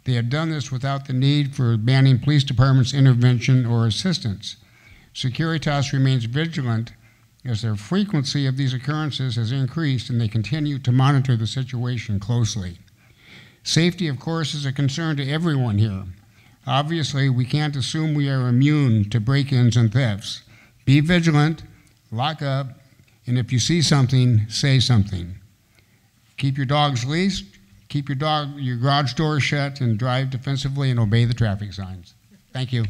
Speaker 16: They have done this without the need for Banning Police Department's intervention or assistance. Securitas remains vigilant as the frequency of these occurrences has increased, and they continue to monitor the situation closely. Safety, of course, is a concern to everyone here. Obviously, we can't assume we are immune to break-ins and thefts. Be vigilant, lock up, and if you see something, say something. Keep your dogs leashed, keep your garage door shut, and drive defensively and obey the traffic signs. Thank you.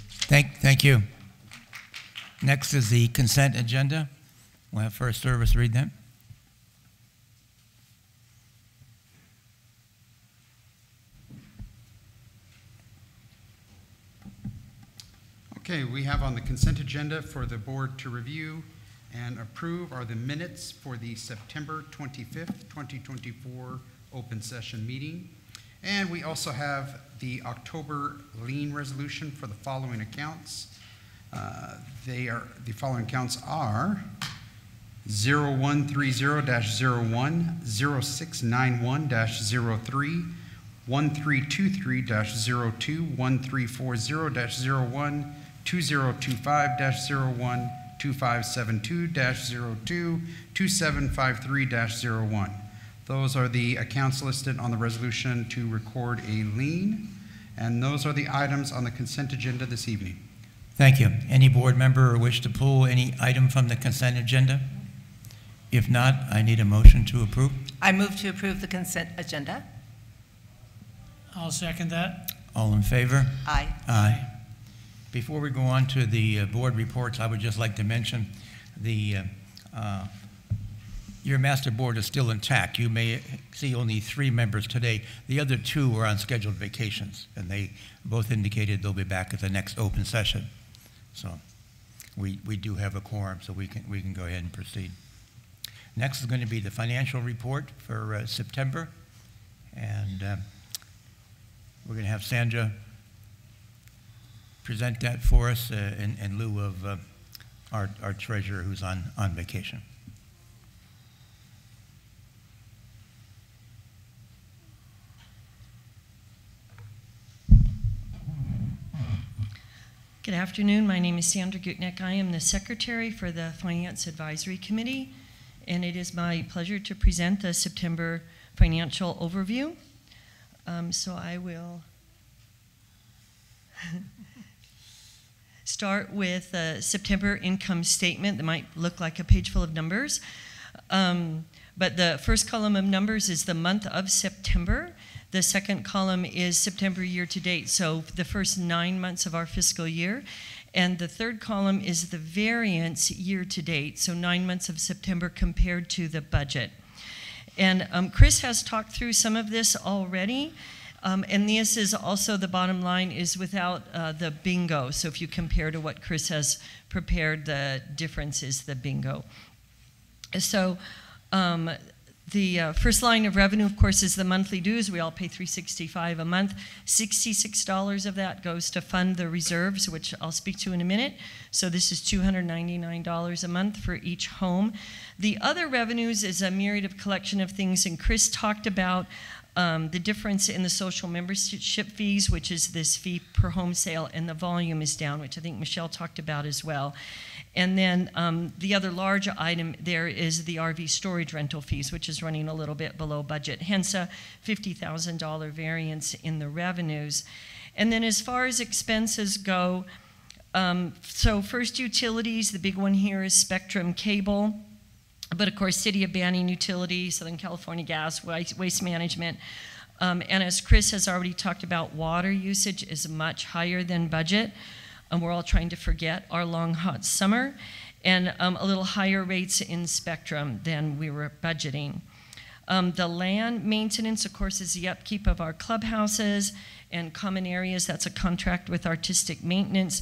Speaker 1: Thank you. Next is the consent agenda. We'll have First Service read that.
Speaker 5: Okay, we have on the consent agenda for the board to review and approve are the minutes for the September 25th, 2024 open session meeting. And we also have the October lien resolution for the following accounts. The following accounts are 0130-01, 0691-03, 1323-02, 1340-01, 2025-01, 2572-02, 2753-01. Those are the accounts listed on the resolution to record a lien, and those are the items on the consent agenda this evening.
Speaker 1: Thank you. Any board member wish to pull any item from the consent agenda? If not, I need a motion to approve.
Speaker 17: I move to approve the consent agenda.
Speaker 18: I'll second that.
Speaker 1: All in favor?
Speaker 17: Aye.
Speaker 1: Aye. Before we go on to the board reports, I would just like to mention your master board is still intact. You may see only 3 members today. The other 2 were on scheduled vacations, and they both indicated they'll be back at the next open session. So we do have a quorum, so we can go ahead and proceed. Next is going to be the financial report for September, and we're going to have Sandra present that for us in lieu of our treasurer who's on vacation.
Speaker 19: Good afternoon. My name is Sandra Gutnick. I am the secretary for the Finance Advisory Committee, and it is my pleasure to present the September financial overview. So I will start with the September income statement that might look like a page full of numbers. But the first column of numbers is the month of September. The second column is September year to date, so the first 9 months of our fiscal year. And the third column is the variance year to date, so 9 months of September compared to the budget. And Chris has talked through some of this already. And this is also, the bottom line is without the bingo. So if you compare to what Chris has prepared, the difference is the bingo. So the first line of revenue, of course, is the monthly dues. We all pay $365 a month. $66 of that goes to fund the reserves, which I'll speak to in a minute. So this is $299 a month for each home. The other revenues is a myriad of collection of things, and Chris talked about the difference in the social membership fees, which is this fee per home sale, and the volume is down, which I think Michelle talked about as well. And then the other large item there is the RV storage rental fees, which is running a little bit below budget, hence a $50,000 variance in the revenues. And then as far as expenses go, so first utilities, the big one here is Spectrum Cable. But of course, City of Banning Utility, Southern California Gas, Waste Management. And as Chris has already talked about, water usage is much higher than budget. We're all trying to forget our long, hot summer. And a little higher rates in Spectrum than we were budgeting. The land maintenance, of course, is the upkeep of our clubhouses and common areas. That's a contract with Artistic Maintenance.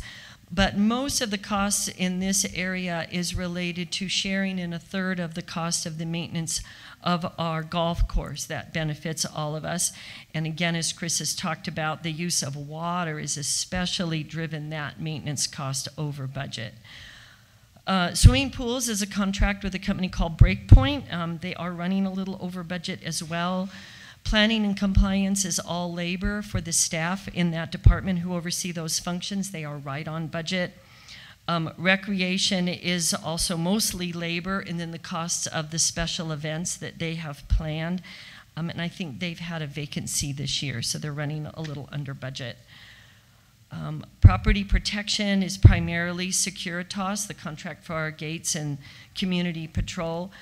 Speaker 19: But most of the costs in this area is related to sharing in a third of the cost of the maintenance of our golf course. That benefits all of us. And again, as Chris has talked about, the use of water is especially driven that maintenance cost over budget. Swimming pools is a contract with a company called Breakpoint. They are running a little over budget as well. Planning and compliance is all labor for the staff in that department who oversee those functions. They are right on budget. Recreation is also mostly labor, and then the costs of the special events that they have planned. And I think they've had a vacancy this year, so they're running a little under budget. Property protection is primarily Securitas, the contract for our gates and community patrol.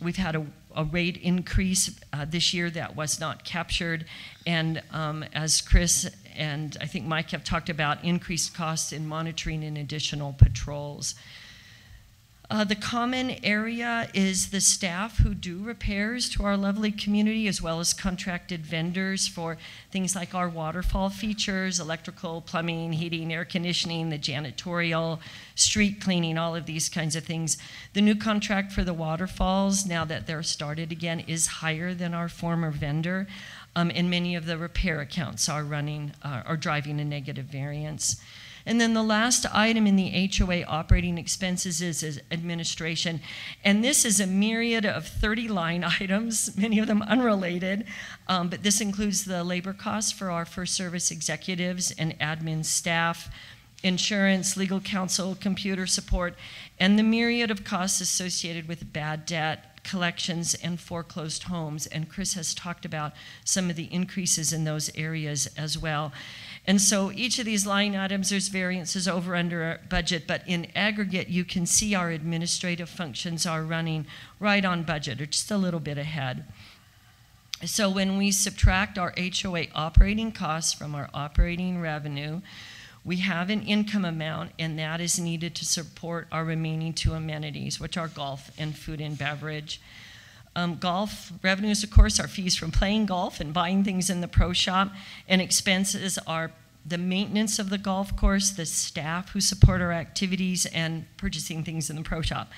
Speaker 19: We've had a rate increase this year that was not captured, and as Chris and I think Mike have talked about, increased costs in monitoring and additional patrols. The common area is the staff who do repairs to our lovely community, as well as contracted vendors for things like our waterfall features, electrical, plumbing, heating, air conditioning, the janitorial, street cleaning, all of these kinds of things. The new contract for the waterfalls, now that they're started again, is higher than our former vendor, and many of the repair accounts are driving a negative variance. And then the last item in the HOA operating expenses is administration. And this is a myriad of 30 line items, many of them unrelated, but this includes the labor costs for our first service executives and admin staff, insurance, legal counsel, computer support, and the myriad of costs associated with bad debt, collections, and foreclosed homes. And Chris has talked about some of the increases in those areas as well. And so each of these line items, there's variances over under our budget, but in aggregate, you can see our administrative functions are running right on budget, or just a little bit ahead. So when we subtract our HOA operating costs from our operating revenue, we have an income amount, and that is needed to support our remaining two amenities, which are golf and food and beverage. Golf revenues, of course, are fees from playing golf and buying things in the pro shop, and expenses are the maintenance of the golf course, the staff who support our activities, and purchasing things in the pro shop.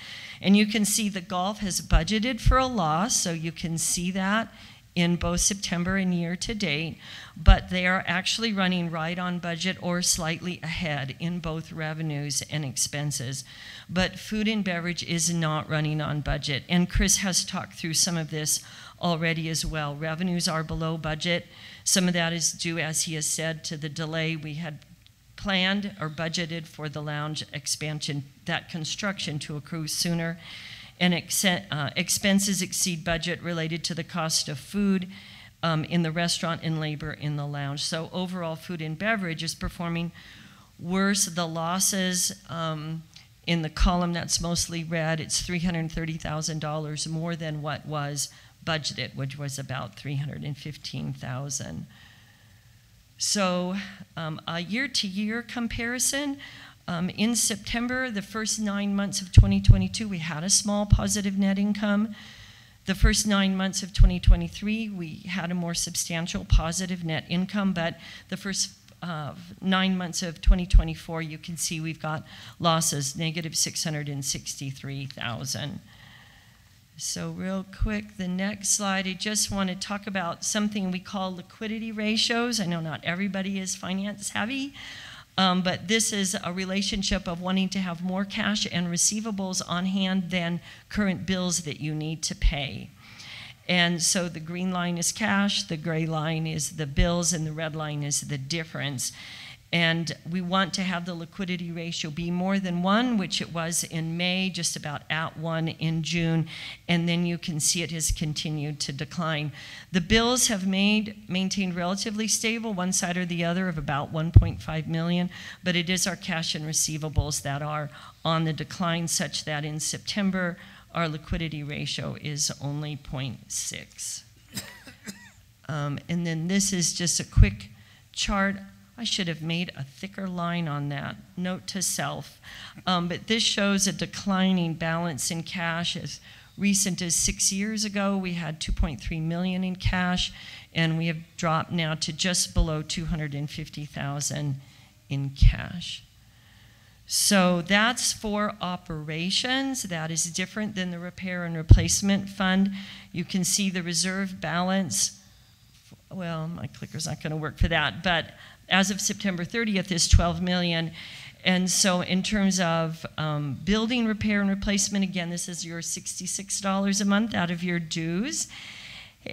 Speaker 19: And you can see the golf has budgeted for a loss, so you can see that in both September and year to date, but they are actually running right on budget or slightly ahead in both revenues and expenses. But food and beverage is not running on budget, and Chris has talked through some of this already as well. Revenues are below budget. Some of that is due, as he has said, to the delay we had planned or budgeted for the lounge expansion, that construction to accrue sooner. And expenses exceed budget related to the cost of food in the restaurant and labor in the lounge. So overall, food and beverage is performing worse. The losses in the column that's mostly red, it's $330,000 more than what was budgeted, which was about $315,000. So a year-to-year comparison, in September, the first 9 months of 2022, we had a small positive net income. The first 9 months of 2023, we had a more substantial positive net income, but the first 9 months of 2024, you can see we've got losses, negative $663,000. So real quick, the next slide, I just want to talk about something we call liquidity ratios. I know not everybody is finance savvy, but this is a relationship of wanting to have more cash and receivables on hand than current bills that you need to pay. And so the green line is cash, the gray line is the bills, and the red line is the difference. And we want to have the liquidity ratio be more than 1, which it was in May, just about at 1 in June, and then you can see it has continued to decline. The bills have maintained relatively stable, one side or the other, of about 1.5 million, but it is our cash and receivables that are on the decline, such that in September, our liquidity ratio is only 0.6. And then this is just a quick chart. I should have made a thicker line on that, note to self. But this shows a declining balance in cash. As recent as 6 years ago, we had 2.3 million in cash, and we have dropped now to just below 250,000 in cash. So that's for operations. That is different than the repair and replacement fund. You can see the reserve balance. Well, my clicker's not going to work for that, but as of September 30th is 12 million. And so in terms of building repair and replacement, again, this is your $66 a month out of your dues.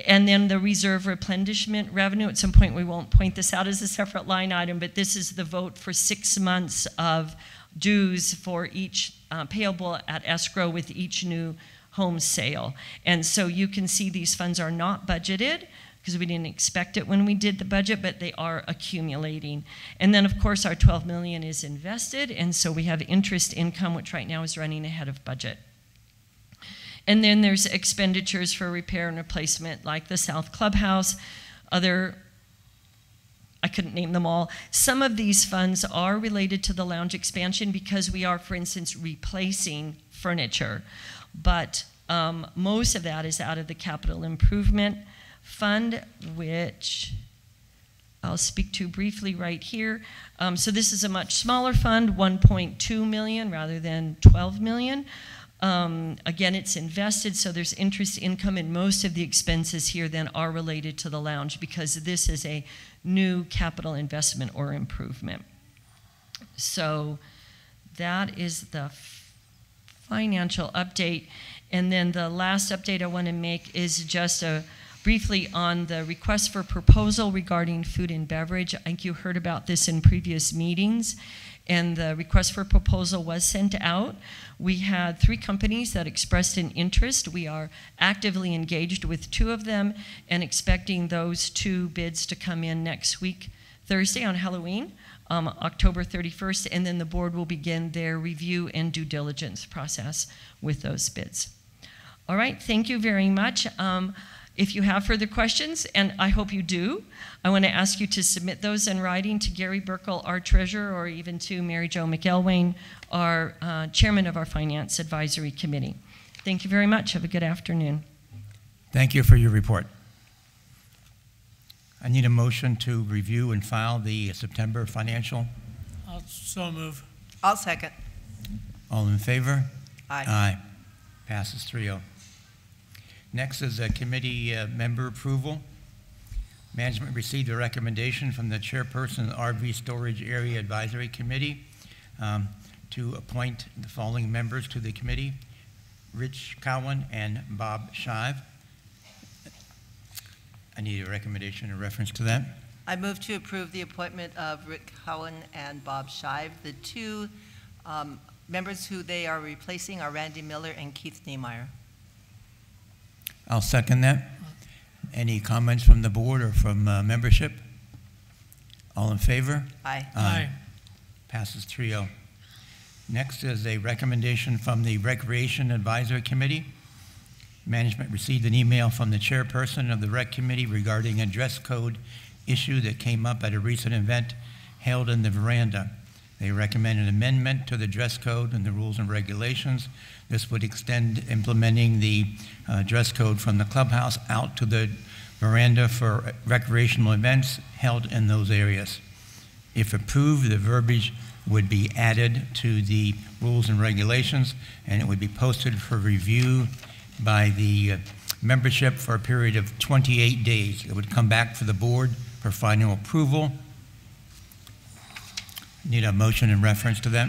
Speaker 19: And then the reserve replenishment revenue, at some point we won't point this out as a separate line item, but this is the vote for 6 months of dues for each payable at escrow with each new home sale. And so you can see these funds are not budgeted, because we didn't expect it when we did the budget, but they are accumulating. And then, of course, our 12 million is invested, and so we have interest income, which right now is running ahead of budget. And then there's expenditures for repair and replacement, like the South Clubhouse, I couldn't name them all. Some of these funds are related to the lounge expansion because we are, for instance, replacing furniture. But most of that is out of the capital improvement fund, which I'll speak to briefly right here. So this is a much smaller fund, 1.2 million rather than 12 million. Again, it's invested, so there's interest income, and most of the expenses here then are related to the lounge because this is a new capital investment or improvement. So that is the financial update. And then the last update I want to make is just briefly on the request for proposal regarding food and beverage. I think you heard about this in previous meetings, and the request for proposal was sent out. We had 3 companies that expressed an interest. We are actively engaged with 2 of them and expecting those 2 bids to come in next week, Thursday on Halloween, October 31st, and then the board will begin their review and due diligence process with those bids. All right, thank you very much. If you have further questions, and I hope you do, I want to ask you to submit those in writing to Gary Burkle, our treasurer, or even to Mary Jo McElwain, our chairman of our Finance Advisory Committee. Thank you very much. Have a good afternoon.
Speaker 1: Thank you for your report. I need a motion to review and file the September financial.
Speaker 18: I'll so move.
Speaker 17: I'll second.
Speaker 1: All in favor?
Speaker 17: Aye.
Speaker 1: Aye. Passes 3-0. Next is a committee member approval. Management received a recommendation from the chairperson of the RV Storage Area Advisory Committee to appoint the following members to the committee: Rich Cowan and Bob Shive. I need a recommendation in reference to that.
Speaker 17: I move to approve the appointment of Rick Cowan and Bob Shive. The 2 members who they are replacing are Randy Miller and Keith Niemeyer.
Speaker 1: I'll second that. Any comments from the board or from membership? All in favor?
Speaker 17: Aye.
Speaker 1: Aye. Passes 3-0. Next is a recommendation from the Recreation Advisory Committee. Management received an email from the chairperson of the Rec Committee regarding a dress code issue that came up at a recent event held in the veranda. They recommend an amendment to the dress code and the rules and regulations. This would extend implementing the dress code from the clubhouse out to the veranda for recreational events held in those areas. If approved, the verbiage would be added to the rules and regulations, and it would be posted for review by the membership for a period of 28 days. It would come back for the board for final approval. Need a motion in reference to that?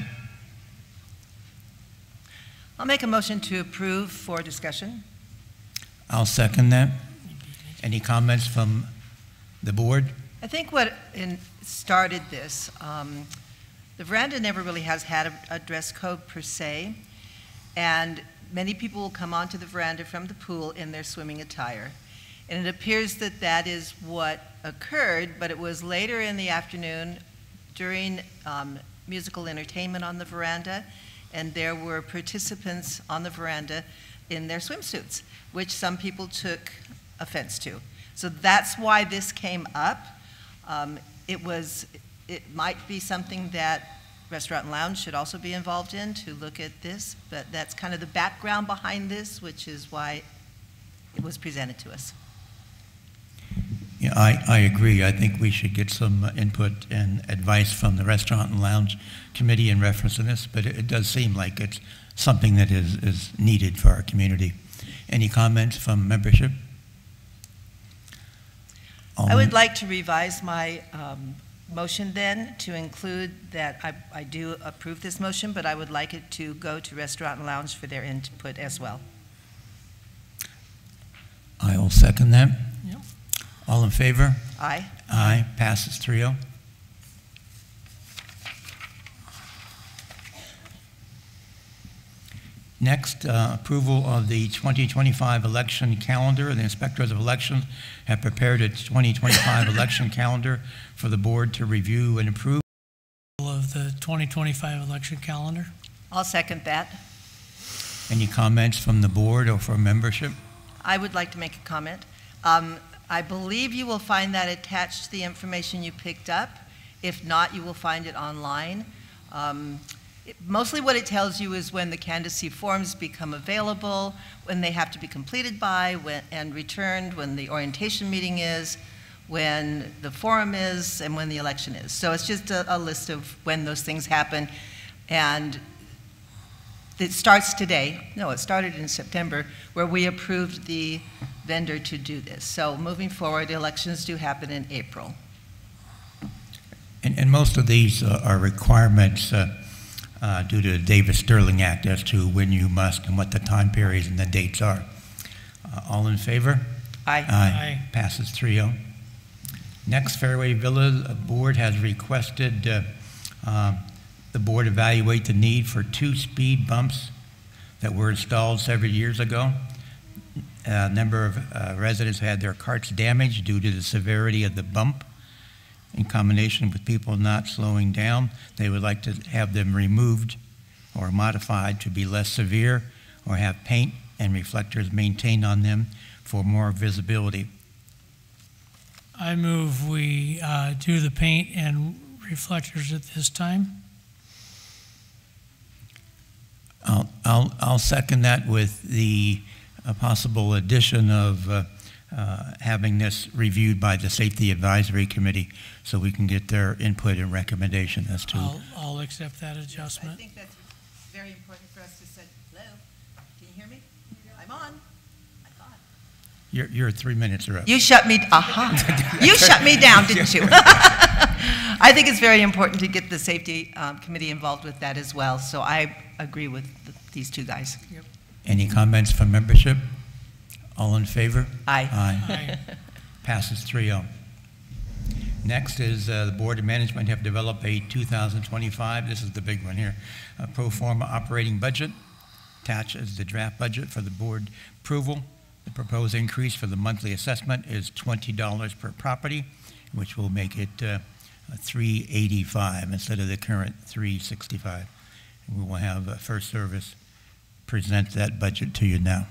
Speaker 17: I'll make a motion to approve for discussion.
Speaker 1: I'll second that. Any comments from the board?
Speaker 17: I think what started this, the veranda never really has had a dress code per se, and many people will come onto the veranda from the pool in their swimming attire. And it appears that that is what occurred, but it was later in the afternoon during musical entertainment on the veranda, and there were participants on the veranda in their swimsuits, which some people took offense to. So that's why this came up. It might be something that Restaurant and Lounge should also be involved in to look at this, but that's kind of the background behind this, which is why it was presented to us.
Speaker 1: Yeah, I agree. I think we should get some input and advice from the Restaurant and Lounge Committee in reference to this, but it does seem like it's something that is needed for our community. Any comments from membership?
Speaker 17: I would like to revise my motion then to include that I do approve this motion, but I would like it to go to Restaurant and Lounge for their input as well.
Speaker 1: I will second that.
Speaker 18: Yep.
Speaker 1: All in favor?
Speaker 17: Aye.
Speaker 1: Aye. Passes 3-0. Next, approval of the 2025 election calendar. The inspectors of elections have prepared a 2025 election calendar for the board to review and approve.
Speaker 18: Of the 2025 election calendar.
Speaker 17: I'll second that.
Speaker 1: Any comments from the board or from membership?
Speaker 17: I would like to make a comment. I believe you will find that attached to the information you picked up. If not, you will find it online. Mostly what it tells you is when the candidacy forms become available, when they have to be completed by, and returned, when the orientation meeting is, when the forum is, and when the election is. So it's just a list of when those things happen. And it starts today. No, it started in September, where we approved the vendor to do this. So moving forward, elections do happen in April.
Speaker 1: And most of these are requirements due to the Davis-Sterling Act as to when you must and what the time periods and the dates are. All in favor?
Speaker 17: Aye.
Speaker 1: Aye. Passes 3-0. Next, Fairway Villa Board has requested the board evaluate the need for 2 speed bumps that were installed several years ago. A number of residents had their carts damaged due to the severity of the bump. In combination with people not slowing down, they would like to have them removed or modified to be less severe, or have paint and reflectors maintained on them for more visibility.
Speaker 18: I move we do the paint and reflectors at this time.
Speaker 1: I'll second that with the possible addition of having this reviewed by the Safety Advisory Committee so we can get their input and recommendation as to.
Speaker 18: I'll accept that adjustment.
Speaker 17: I think that's very important for us to say, hello, can you hear me? I'm on. I thought.
Speaker 1: Your 3 minutes are up.
Speaker 17: You shut me, you shut me down, didn't you? I think it's very important to get the Safety Committee involved with that as well. So I agree with these two guys. Yep.
Speaker 1: Any comments from membership? All in favor?
Speaker 17: Aye.
Speaker 1: Aye. Passes 3-0. Next is the Board of Management have developed a 2025, this is the big one here, a pro forma operating budget. Attached is the draft budget for the board approval. The proposed increase for the monthly assessment is $20 per property, which will make it $385 instead of the current $365. And we will have First Service present that budget to you now.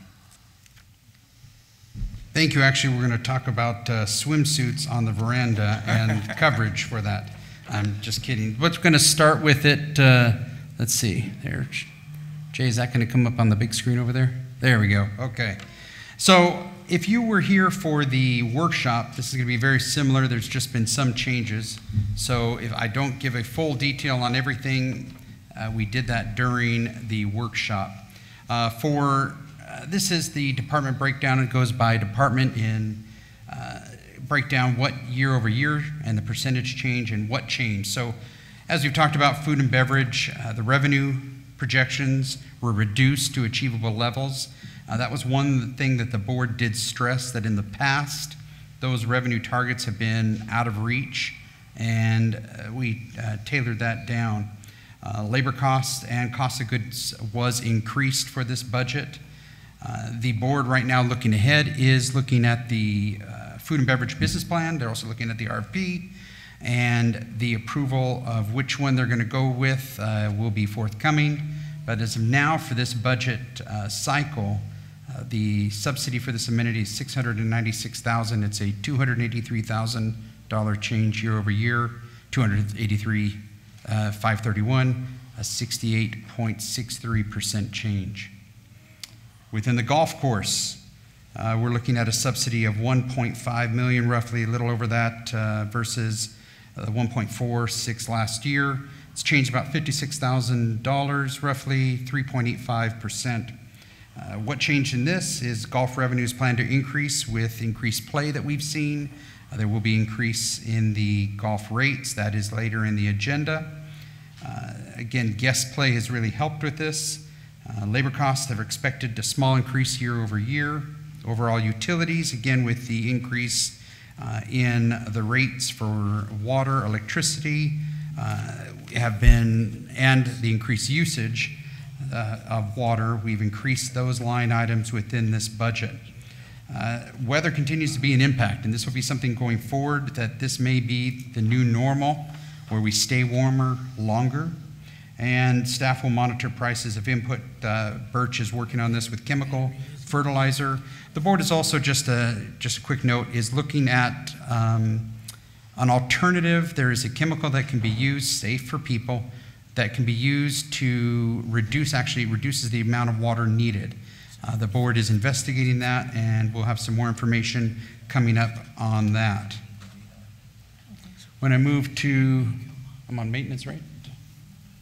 Speaker 5: Thank you. Actually, we're going to talk about swimsuits on the veranda and coverage for that. I'm just kidding. But we're going to start with it. Let's see. There. Jay, is that going to come up on the big screen over there? There we go. Okay. So if you were here for the workshop, this is going to be very similar. There's just been some changes. So if I don't give a full detail on everything, we did that during the workshop. This is the department breakdown. It goes by department in breakdown what year over year and the percentage change and what changed. So as we've talked about food and beverage, the revenue projections were reduced to achievable levels. That was one thing that the board did stress, that in the past, those revenue targets have been out of reach, and we tailored that down. Labor costs and cost of goods was increased for this budget. The board right now looking ahead is looking at the food and beverage business plan. They're also looking at the RFP, and the approval of which one they're going to go with will be forthcoming. But as of now, for this budget cycle, the subsidy for this amenity is $696,000. It's a $283,000 change year over year, $283,531, a 68.63% change. Within the golf course, we're looking at a subsidy of $1.5 million, roughly a little over that, versus the $1.46 last year. It's changed about $56,000, roughly 3.85%. What changed in this is golf revenues plan to increase with increased play that we've seen. There will be increase in the golf rates. That is later in the agenda. Again, guest play has really helped with this. Labor costs have expected a small increase year over year. Overall utilities, again with the increase in the rates for water, electricity, have been, and the increased usage of water, we've increased those line items within this budget. Weather continues to be an impact, and this will be something going forward, that this may be the new normal, where we stay warmer longer. And staff will monitor prices of input. Birch is working on this with chemical fertilizer. The board is also, just a quick note, is looking at an alternative. There is a chemical that can be used, safe for people, that can be used to reduce, actually it reduces the amount of water needed. The board is investigating that, and we'll have some more information coming up on that. When I move to, I'm on maintenance, right?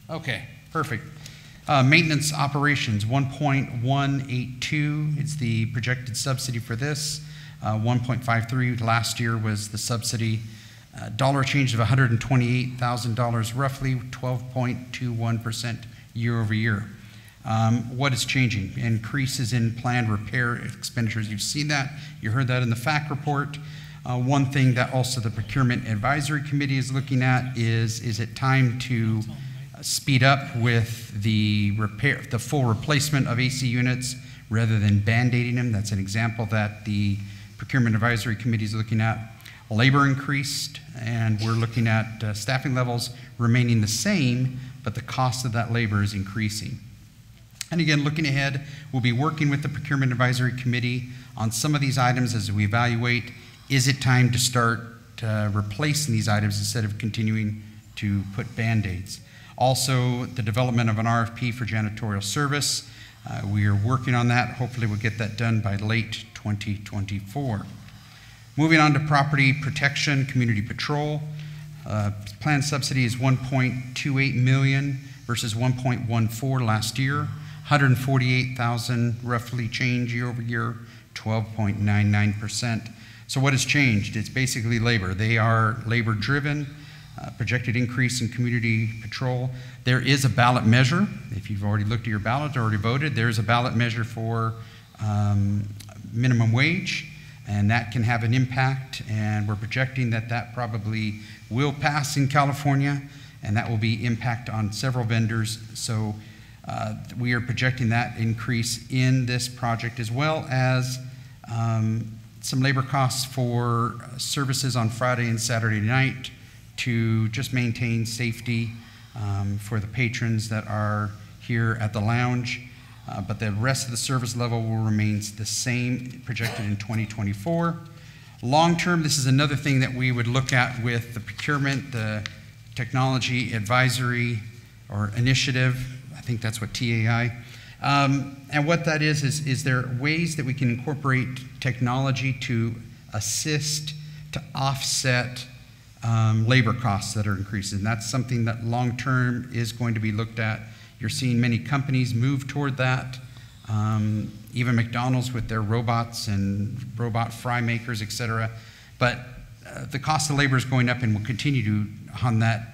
Speaker 5: Okay, perfect. Maintenance operations, 1.182 is the projected subsidy for this. 1.53 last year was the subsidy. Dollar change of $128,000, roughly 12.21% year over year. What is changing? Increases in planned repair expenditures. You've seen that. You heard that in the FAC report. One thing that also the Procurement Advisory Committee is looking at is it time to speed up with the full replacement of AC units rather than band-aiding them? That's an example that the Procurement Advisory Committee is looking at. Labor increased, and we're looking at staffing levels remaining the same, but the cost of that labor is increasing. And again, looking ahead, we'll be working with the Procurement Advisory Committee on some of these items as we evaluate, is it time to start replacing these items instead of continuing to put Band-Aids. Also, the development of an RFP for janitorial service. We are working on that. Hopefully we'll get that done by late 2024. Moving on to property protection, community patrol. Planned subsidy is $1.28 million versus $1.14 last year. $148,000 roughly change year over year, 12.99%. So what has changed? It's basically labor. They are labor driven. Projected increase in community patrol. There is a ballot measure. If you've already looked at your ballot or already voted, there's a ballot measure for minimum wage, and that can have an impact, and we're projecting that that probably will pass in California, and that will be impact on several vendors. So we are projecting that increase in this project, as well as some labor costs for services on Friday and Saturday night to just maintain safety for the patrons that are here at the lounge. But the rest of the service level will remain the same, projected in 2024. Long term, this is another thing that we would look at with the procurement, the technology advisory or initiative. I think that's what TAI. And what that is there ways that we can incorporate technology to assist, to offset labor costs that are increasing? That's something that long term is going to be looked at. You're seeing many companies move toward that. Even McDonald's with their robots and robot fry makers, et cetera. But the cost of labor is going up and will continue to, on that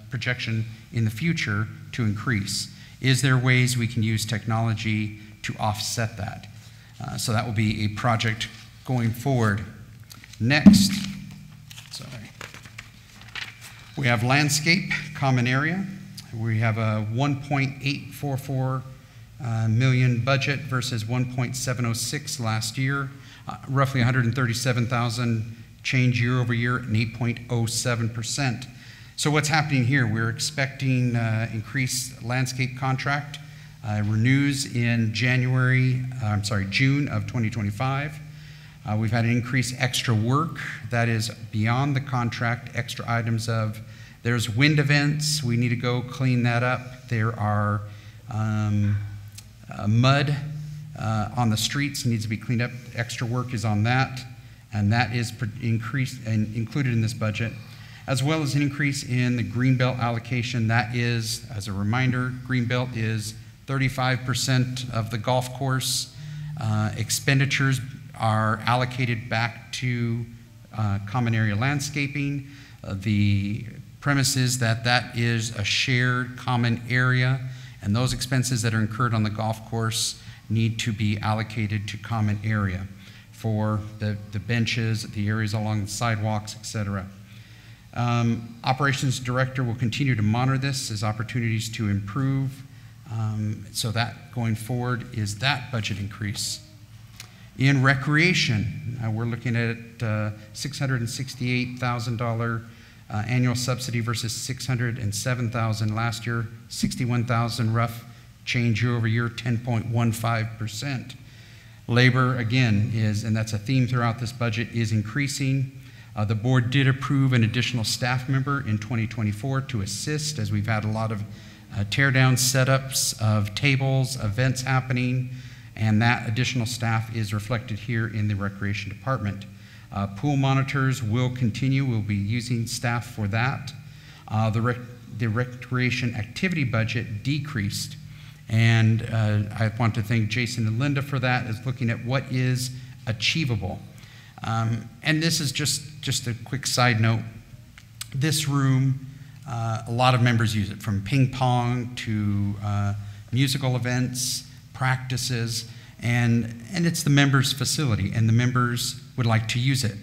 Speaker 5: projection in the future, to increase. Is there ways we can use technology to offset that? So that will be a project going forward. Next, we have landscape, common area. We have a 1.844 million budget versus 1.706 last year, roughly 137,000 change year over year, and 8.07%. So what's happening here? We're expecting increased landscape contract renews in June of 2025. We've had an increased extra work that is beyond the contract, extra items of, there's wind events, we need to go clean that up. There are mud on the streets, needs to be cleaned up. Extra work is on that, and that is increased and included in this budget, as well as an increase in the Greenbelt allocation. That is, as a reminder, Greenbelt is 35% of the golf course. Expenditures are allocated back to common area landscaping. The premise is that that is a shared common area, and those expenses that are incurred on the golf course need to be allocated to common area for the benches, the areas along the sidewalks, et cetera. Operations Director will continue to monitor this as opportunities to improve. So that going forward is that budget increase. In recreation, we're looking at $668,000 annual subsidy versus $607,000 last year, $61,000 rough change year over year, 10.15%. Labor, again, is, and that's a theme throughout this budget, is increasing. The board did approve an additional staff member in 2024 to assist, as we've had a lot of tear-down setups of tables, events happening, and that additional staff is reflected here in the Recreation Department. Pool monitors will continue. We'll be using staff for that. The recreation activity budget decreased, and I want to thank Jason and Linda for that, as looking at what is achievable. And this is just a quick side note. This room, a lot of members use it, from ping pong to musical events, practices, and it's the members' facility, and the members would like to use it.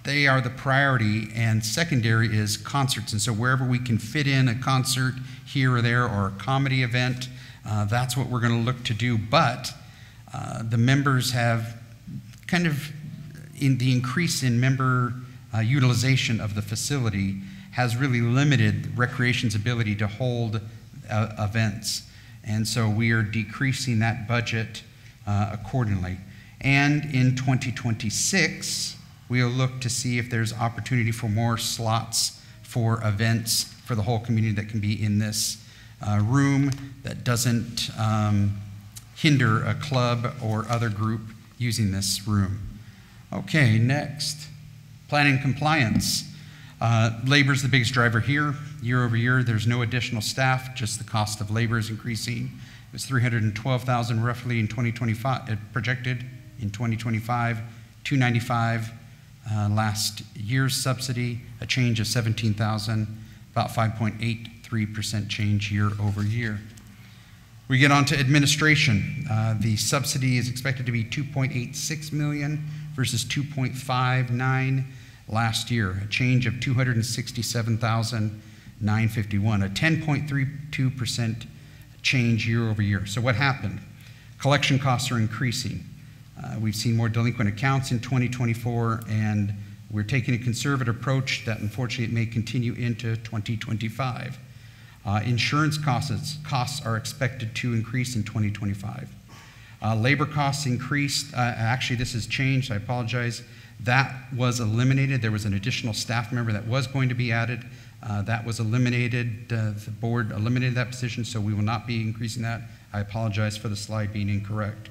Speaker 5: They are the priority, and secondary is concerts. And so wherever we can fit in a concert here or there, or a comedy event, that's what we're going to look to do. But the members have kind of, in the increase in member utilization of the facility has really limited recreation's ability to hold events. And so we are decreasing that budget accordingly. And in 2026, we'll look to see if there's opportunity for more slots for events for the whole community that can be in this room, that doesn't hinder a club or other group using this room. Okay, next, planning and compliance. Labor's the biggest driver here. Year over year, there's no additional staff, just the cost of labor is increasing. It was $312,000 roughly in 2025, projected in 2025, $295,000 last year's subsidy, a change of $17,000, about 5.83% change year over year. We get on to administration. The subsidy is expected to be $2.86 million versus $2.59 last year, a change of $267,951, a 10.32% change year over year. So what happened? Collection costs are increasing. We've seen more delinquent accounts in 2024, and we're taking a conservative approach that unfortunately it may continue into 2025. Insurance costs are expected to increase in 2025. Labor costs increased. Actually, this has changed. I apologize. That was eliminated. There was an additional staff member that was going to be added. That was eliminated. The board eliminated that position, so we will not be increasing that. I apologize for the slide being incorrect.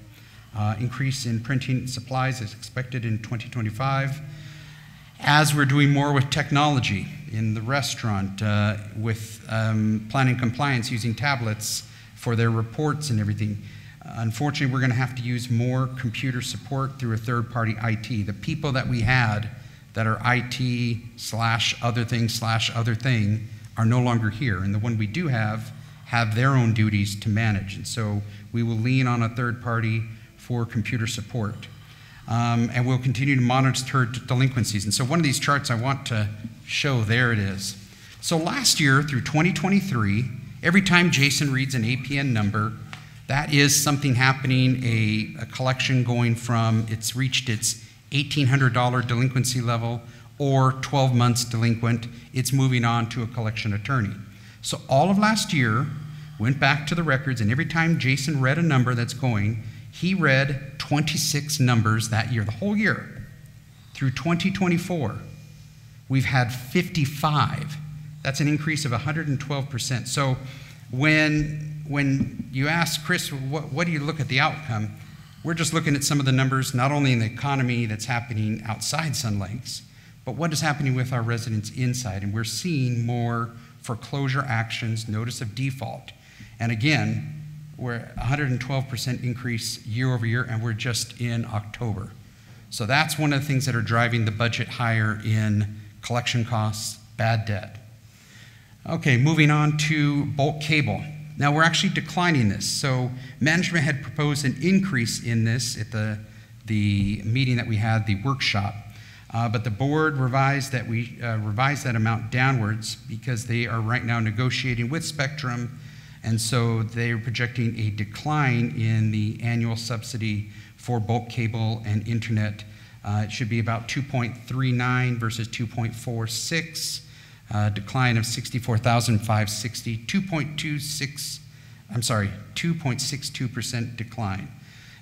Speaker 5: Increase in printing supplies is expected in 2025. As we're doing more with technology in the restaurant, with planning compliance using tablets for their reports and everything, unfortunately, we're going to have to use more computer support through a third-party IT. The people that we had that are IT/other thing are no longer here, and the one we do have their own duties to manage. And so we will lean on a third party for computer support. And we'll continue to monitor delinquencies. And so one of these charts I want to show, there it is. So last year through 2023, every time Jason reads an APN number, that is something happening, a collection going from it's reached its $1,800 delinquency level or 12 months delinquent, it's moving on to a collection attorney. So all of last year, went back to the records, and every time Jason read a number that's going, he read 26 numbers that year, the whole year. Through 2024, we've had 55. That's an increase of 112%. So when you ask Chris, what do you look at the outcome? We're just looking at some of the numbers, not only in the economy that's happening outside Sun Lakes, but what is happening with our residents inside. And we're seeing more foreclosure actions, notice of default. And again, we're 112% increase year over year, and we're just in October. So that's one of the things that are driving the budget higher in collection costs, bad debt. Okay, moving on to bulk cable. Now we're actually declining this. So management had proposed an increase in this at the meeting that we had, the workshop. But the board revised that amount downwards because they are right now negotiating with Spectrum. And so they're projecting a decline in the annual subsidy for bulk cable and internet. It should be about 2.39 versus 2.46, decline of $64,560, 2.62% decline.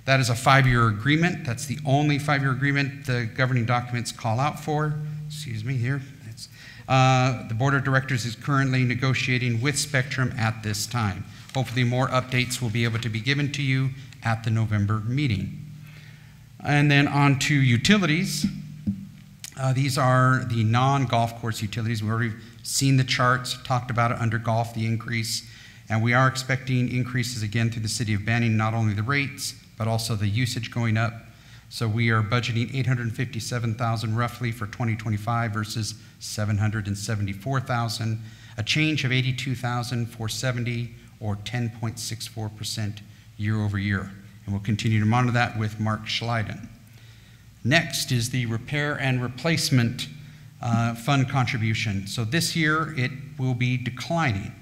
Speaker 5: That is a 5-year agreement. That's the only 5-year agreement the governing documents call out for. Excuse me here. The Board of Directors is currently negotiating with Spectrum at this time. Hopefully more updates will be able to be given to you at the November meeting. And then on to utilities. These are the non-golf course utilities. We've already seen the charts, talked about it under golf, the increase. And we are expecting increases again through the city of Banning, not only the rates, but also the usage going up. So we are budgeting $857,000 roughly for 2025 versus $774,000, a change of $82,470 or 10.64% year over year. And we'll continue to monitor that with Mark Schleiden. Next is the repair and replacement fund contribution. So this year it will be declining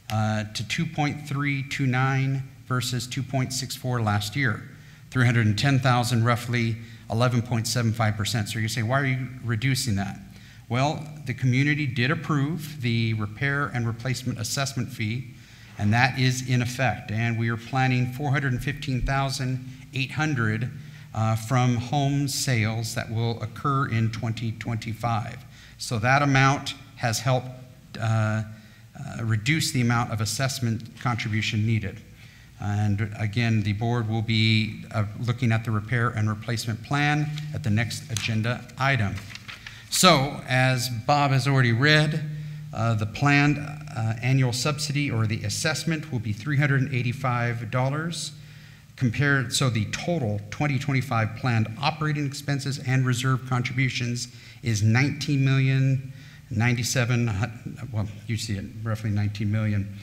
Speaker 5: to 2.329 versus 2.64 last year. 310,000 roughly, 11.75%. So you say, why are you reducing that? Well, the community did approve the repair and replacement assessment fee, and that is in effect. And we are planning $415,800 from home sales that will occur in 2025. So that amount has helped reduce the amount of assessment contribution needed. And again, the board will be looking at the repair and replacement plan at the next agenda item. So, as Bob has already read, the planned annual subsidy or the assessment will be $385 compared. So the total 2025 planned operating expenses and reserve contributions is $19,097,000. Well, you see it, roughly $19 million.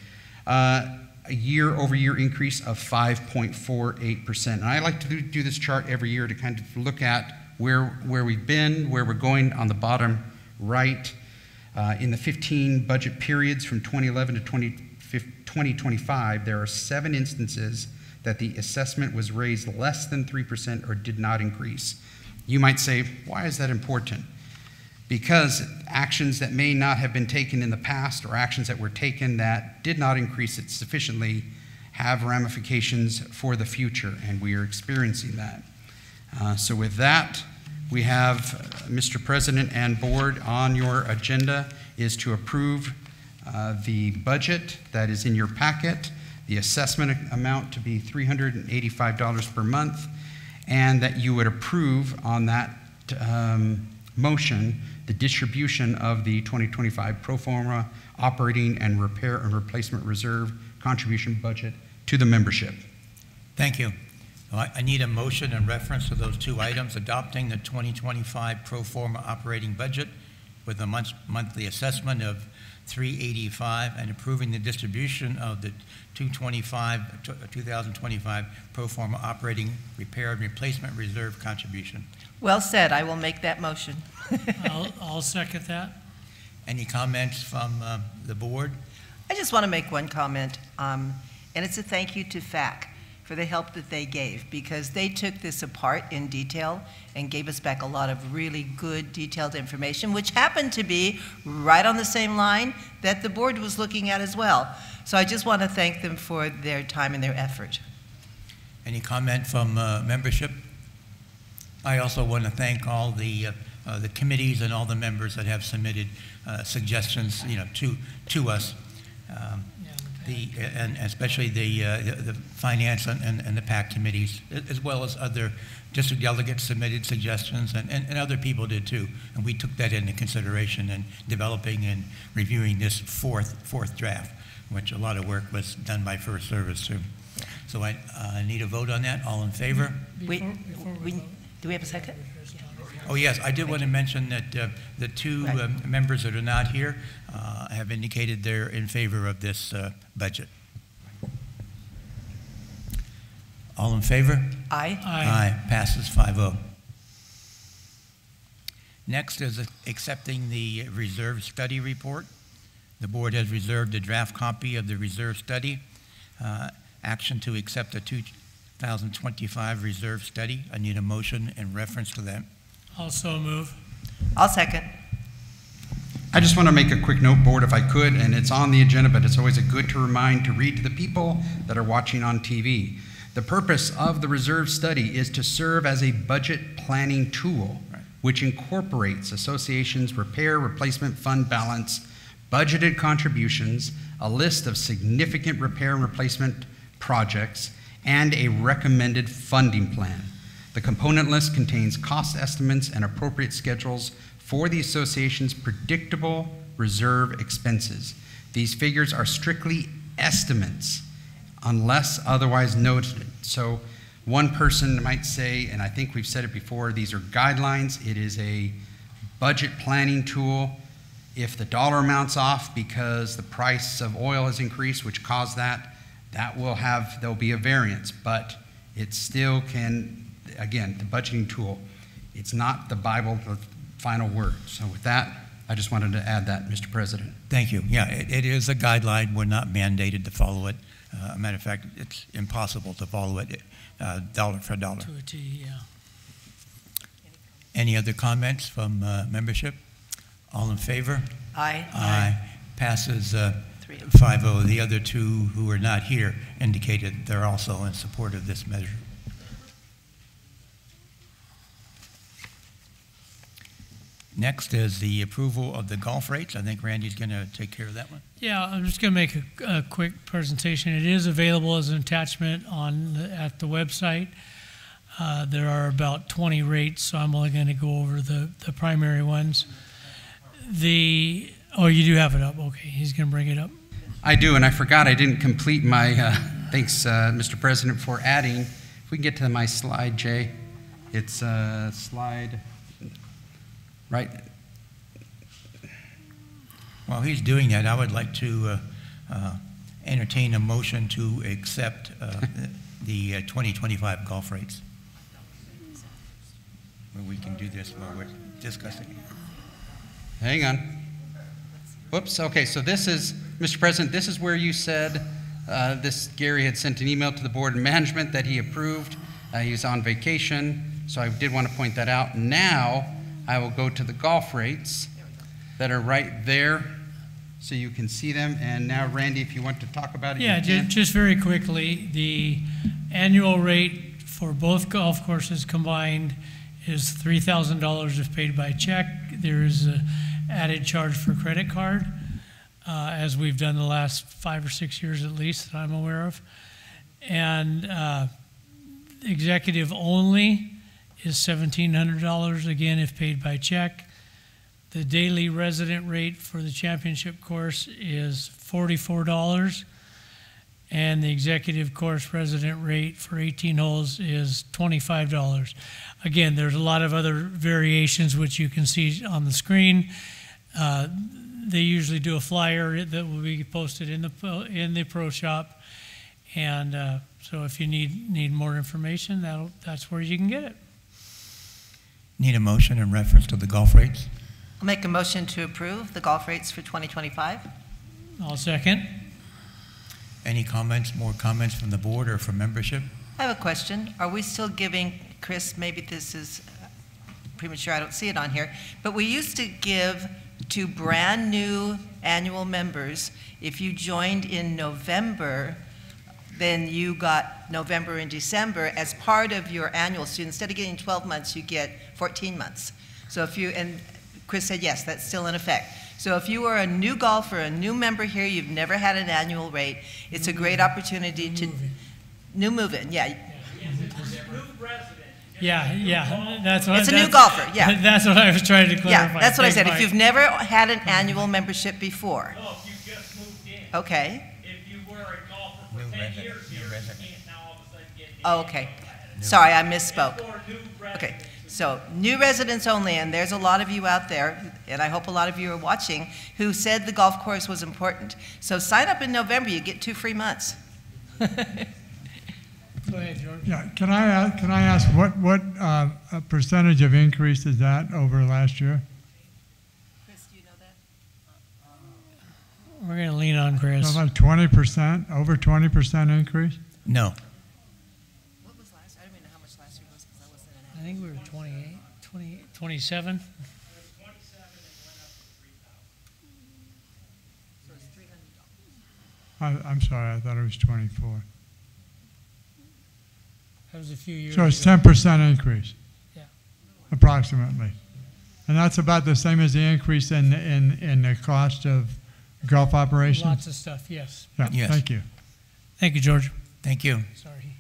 Speaker 5: A year-over-year increase of 5.48%. And I like to do this chart every year to kind of look at where we've been, where we're going on the bottom right. In the 15 budget periods from 2011 to 2025, there are 7 instances that the assessment was raised less than 3% or did not increase. You might say, why is that important? Because actions that may not have been taken in the past or actions that were taken that did not increase it sufficiently have ramifications for the future, and we are experiencing that. So with that, we have, Mr. President and Board, on your agenda is to approve the budget that is in your packet, the assessment amount to be $385 per month, and that you would approve on that motion the distribution of the 2025 pro forma operating and repair and replacement reserve contribution budget to the membership.
Speaker 1: Thank you. I need a motion in reference to those 2 items, adopting the 2025 pro forma operating budget with a monthly assessment of $385 and approving the distribution of the 2025 pro forma operating repair and replacement reserve contribution.
Speaker 17: Well said. I will make that motion.
Speaker 18: I'll second that.
Speaker 1: Any comments from the board?
Speaker 17: I just want to make one comment, and it's a thank you to FAC for the help that they gave, because they took this apart in detail and gave us back a lot of really good detailed information, which happened to be right on the same line that the board was looking at as well. So I just want to thank them for their time and their effort.
Speaker 1: Any comment from membership? I also want to thank all the committees and all the members that have submitted suggestions, to us. And especially the finance and the PAC committees, as well as other district delegates submitted suggestions, and other people did too. And we took that into consideration in developing and reviewing this fourth draft, which a lot of work was done by First Service too. So I need a vote on that. All in favor?
Speaker 17: Do we have a second?
Speaker 1: Oh, yes, I did want to mention that the 2 members that are not here have indicated they're in favor of this budget. All in favor?
Speaker 17: Aye.
Speaker 1: Aye. Passes 5-0. Next is accepting the reserve study report. The board has reserved a draft copy of the reserve study. Action to accept the 2025 reserve study. I need a motion in reference to that.
Speaker 18: Also move.
Speaker 17: I'll second.
Speaker 5: I just want to make a quick note, board, if I could, and it's on the agenda, but it's always good to remind to read to the people that are watching on TV. The purpose of the reserve study is to serve as a budget planning tool, which incorporates associations' repair replacement fund balance, budgeted contributions, a list of significant repair and replacement projects, and a recommended funding plan. The component list contains cost estimates and appropriate schedules for the association's predictable reserve expenses. These figures are strictly estimates unless otherwise noted. So one person might say, and I think we've said it before, these are guidelines. It is a budget planning tool. If the dollar amount's off because the price of oil has increased, which caused that, there'll be a variance, but it still can, again, the budgeting tool, it's not the Bible, the final word. So with that, I just wanted to add that, Mr. President.
Speaker 1: Thank you. Yeah, it is a guideline. We're not mandated to follow it. A matter of fact, it's impossible to follow it dollar for dollar.
Speaker 18: To a T, yeah.
Speaker 1: Any other comments from membership? All in favor?
Speaker 17: Aye.
Speaker 1: Aye. Passes 5-0. The other two who are not here indicated they're also in support of this measure. Next is the approval of the golf rates. I think Randy's going to take care of that one.
Speaker 18: Yeah, I'm just going to make a quick presentation. It is available as an attachment at the website. There are about 20 rates, so I'm only going to go over the primary ones. Oh, you do have it up. Okay, he's going to bring it up.
Speaker 5: I do, and I forgot I didn't complete my, thanks, Mr. President, for adding. If we can get to my slide, Jay. It's slide, right.
Speaker 1: While he's doing that, I would like to entertain a motion to accept the 2025 golf rates. Well, we can do this while we're discussing.
Speaker 5: Hang on. Whoops, okay, so this is, Mr. President, this is where you said Gary had sent an email to the board and management that he approved. He was on vacation, so I did want to point that out. Now, I will go to the golf rates that are right there so you can see them. And now, Randy, if you want to talk about it.
Speaker 18: Yeah, just very quickly, the annual rate for both golf courses combined is $3,000 if paid by check. There is an added charge for credit card, as we've done the last 5 or 6 years at least that I'm aware of. And executive only is $1,700, again, if paid by check. The daily resident rate for the championship course is $44, and the executive course resident rate for 18 holes is $25. Again, there's a lot of other variations which you can see on the screen. They usually do a flyer that will be posted in the pro shop, and so if you need more information, that's where you can get it.
Speaker 1: Need a motion in reference to the golf rates?
Speaker 17: I'll make a motion to approve the golf rates for 2025.
Speaker 18: I'll second.
Speaker 1: Any comments, more comments from the board or from membership?
Speaker 17: I have a question. Are we still giving, Chris, maybe this is premature, I don't see it on here, but we used to give to brand new annual members, if you joined in November, then you got November and December as part of your annual. So instead of getting 12 months, you get 14 months. So if you, and Chris said yes, that's still in effect. So if you are a new golfer, a new member here, you've never had an annual rate, it's a great opportunity to, new move-in, yeah.
Speaker 18: Yeah, that's what.
Speaker 17: It's a new golfer, yeah.
Speaker 18: That's what I was trying to clarify.
Speaker 17: Yeah, that's what I
Speaker 18: Thanks,
Speaker 17: said.
Speaker 18: Mike.
Speaker 17: If you've never had an annual membership before.
Speaker 11: No, if you just moved in.
Speaker 17: Okay.
Speaker 11: If you were a golfer for 10 years here, you can't now all of a sudden get in.
Speaker 17: Oh, okay. Sorry, I misspoke. Okay, so new residents only, and there's a lot of you out there, and I hope a lot of you are watching, who said the golf course was important. So sign up in November, you get 2 free months.
Speaker 18: Go ahead, George.
Speaker 20: Yeah, can I ask what percentage of increase is that over last year?
Speaker 17: Chris, do you know that?
Speaker 18: We're going to lean on Chris.
Speaker 20: About 20%, over 20% increase?
Speaker 1: No.
Speaker 17: What was last? I don't even know how much last year was because I wasn't in it.
Speaker 18: I think we were 28, 28, 27.
Speaker 17: So it's $300.
Speaker 20: I'm sorry, I thought it was 24.
Speaker 18: That was a few years
Speaker 20: So it's
Speaker 18: ago.
Speaker 20: 10% increase?
Speaker 18: Yeah.
Speaker 20: Approximately. And that's about the same as the increase in the cost of Gulf operations?
Speaker 18: Lots of stuff, yes.
Speaker 20: Yeah,
Speaker 1: Yes.
Speaker 20: thank you.
Speaker 18: Thank you, George.
Speaker 1: Thank you.
Speaker 18: Sorry.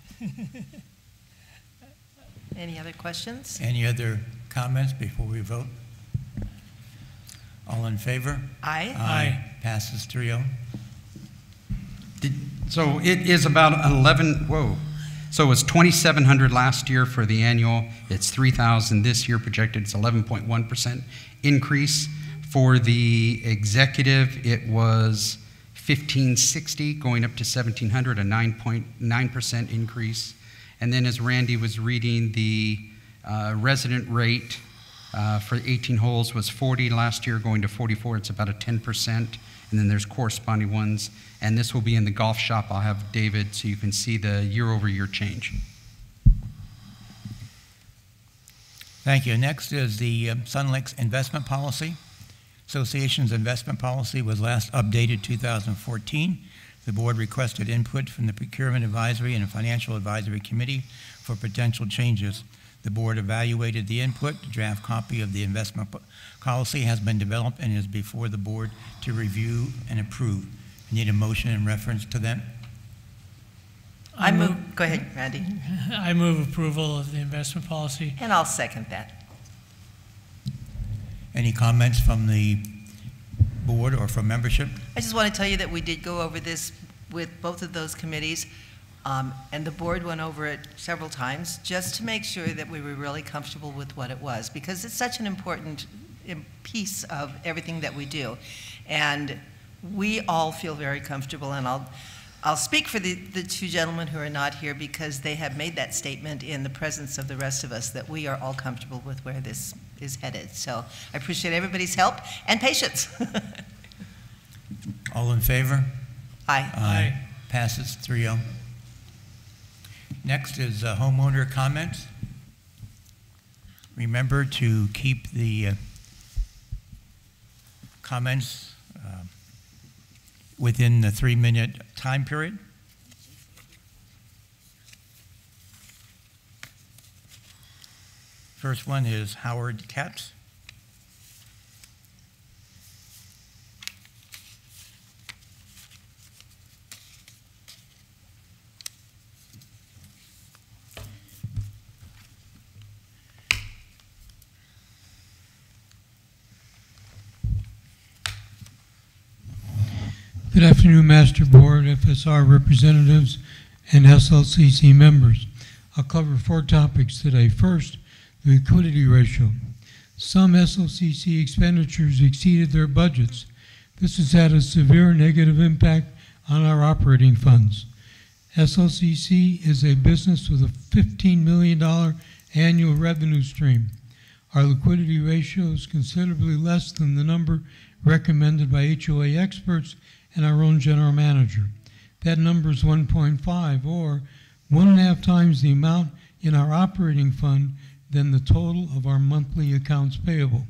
Speaker 17: Any other questions?
Speaker 1: Any other comments before we vote? All in favor?
Speaker 17: Aye.
Speaker 1: Aye. Passes 3-0.
Speaker 5: So it is about 11, So it was 2,700 last year for the annual. It's 3,000 this year projected. It's 11.1% increase. For the executive, it was 1,560 going up to 1,700, a 9.9% increase. And then as Randy was reading, the resident rate for 18 holes was 40 last year, going to 44. It's about a 10%. And then there's corresponding ones. And this will be in the golf shop. I'll have David so you can see the year-over-year change.
Speaker 1: Thank you. Next is the Sun Lakes Investment Policy. Association's investment policy was last updated 2014. The board requested input from the Procurement Advisory and Financial Advisory Committee for potential changes. The board evaluated the input. The draft copy of the investment policy has been developed and is before the board to review and approve. I need a motion in reference to that.
Speaker 17: I move, go ahead, Randy.
Speaker 18: I move approval of the investment policy.
Speaker 17: And I'll second that.
Speaker 1: Any comments from the board or from membership?
Speaker 17: I just want to tell you that we did go over this with both of those committees, and the board went over it several times just to make sure that we were really comfortable with what it was, because it's such an important piece of everything that we do. And we all feel very comfortable, and I'll speak for the two gentlemen who are not here because they have made that statement in the presence of the rest of us that we are all comfortable with where this is headed. So I appreciate everybody's help and patience.
Speaker 1: All in favor?
Speaker 17: Aye.
Speaker 1: Aye. Passes 3-0. Next is homeowner comments. Remember to keep the comments within the 3-minute time period. First one is Howard Katz.
Speaker 2: Good afternoon, Master Board, FSR representatives, and SLCC members. I'll cover 4 topics today. First, the liquidity ratio. Some SLCC expenditures exceeded their budgets. This has had a severe negative impact on our operating funds. SLCC is a business with a $15 million annual revenue stream. Our liquidity ratio is considerably less than the number recommended by HOA experts and our own general manager. That number is 1.5, or 1.5 times the amount in our operating fund than the total of our monthly accounts payable.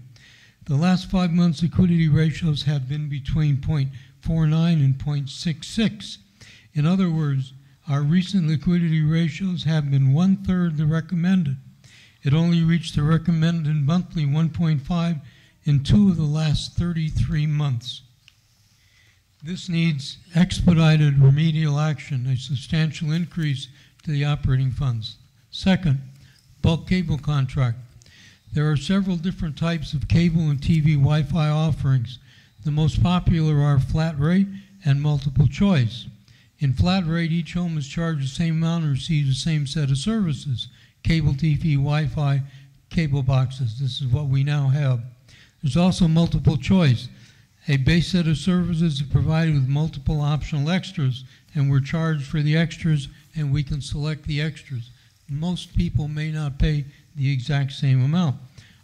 Speaker 2: The last 5 months' liquidity ratios have been between 0.49 and 0.66. In other words, our recent liquidity ratios have been 1/3 the recommended. It only reached the recommended monthly 1.5 in 2 of the last 33 months. This needs expedited remedial action, a substantial increase to the operating funds. Second, bulk cable contract. There are several different types of cable and TV Wi-Fi offerings. The most popular are flat rate and multiple choice. In flat rate, each home is charged the same amount and receives the same set of services: cable, TV, Wi-Fi, cable boxes. This is what we now have. There's also multiple choice. A base set of services is provided with multiple optional extras, and we're charged for the extras, and we can select the extras. Most people may not pay the exact same amount.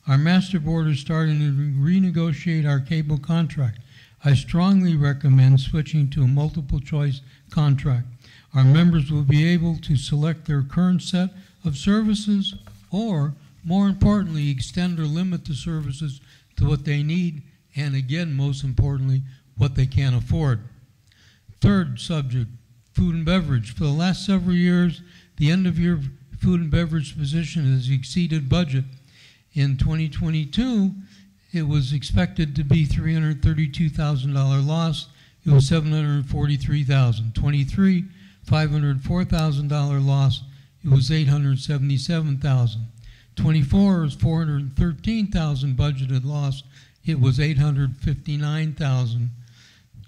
Speaker 2: Our master board is starting to renegotiate our cable contract. I strongly recommend switching to a multiple choice contract. Our members will be able to select their current set of services, or, more importantly, extend or limit the services to what they need, and again, most importantly, what they can't afford. Third subject, food and beverage. For the last several years, the end-of-year
Speaker 21: food and beverage position has exceeded budget. In 2022, it was expected to be $332,000 loss. It was $743,000. 23, $504,000 loss. It was $877,000. 24 is $413,000 budgeted loss. It was $859,000,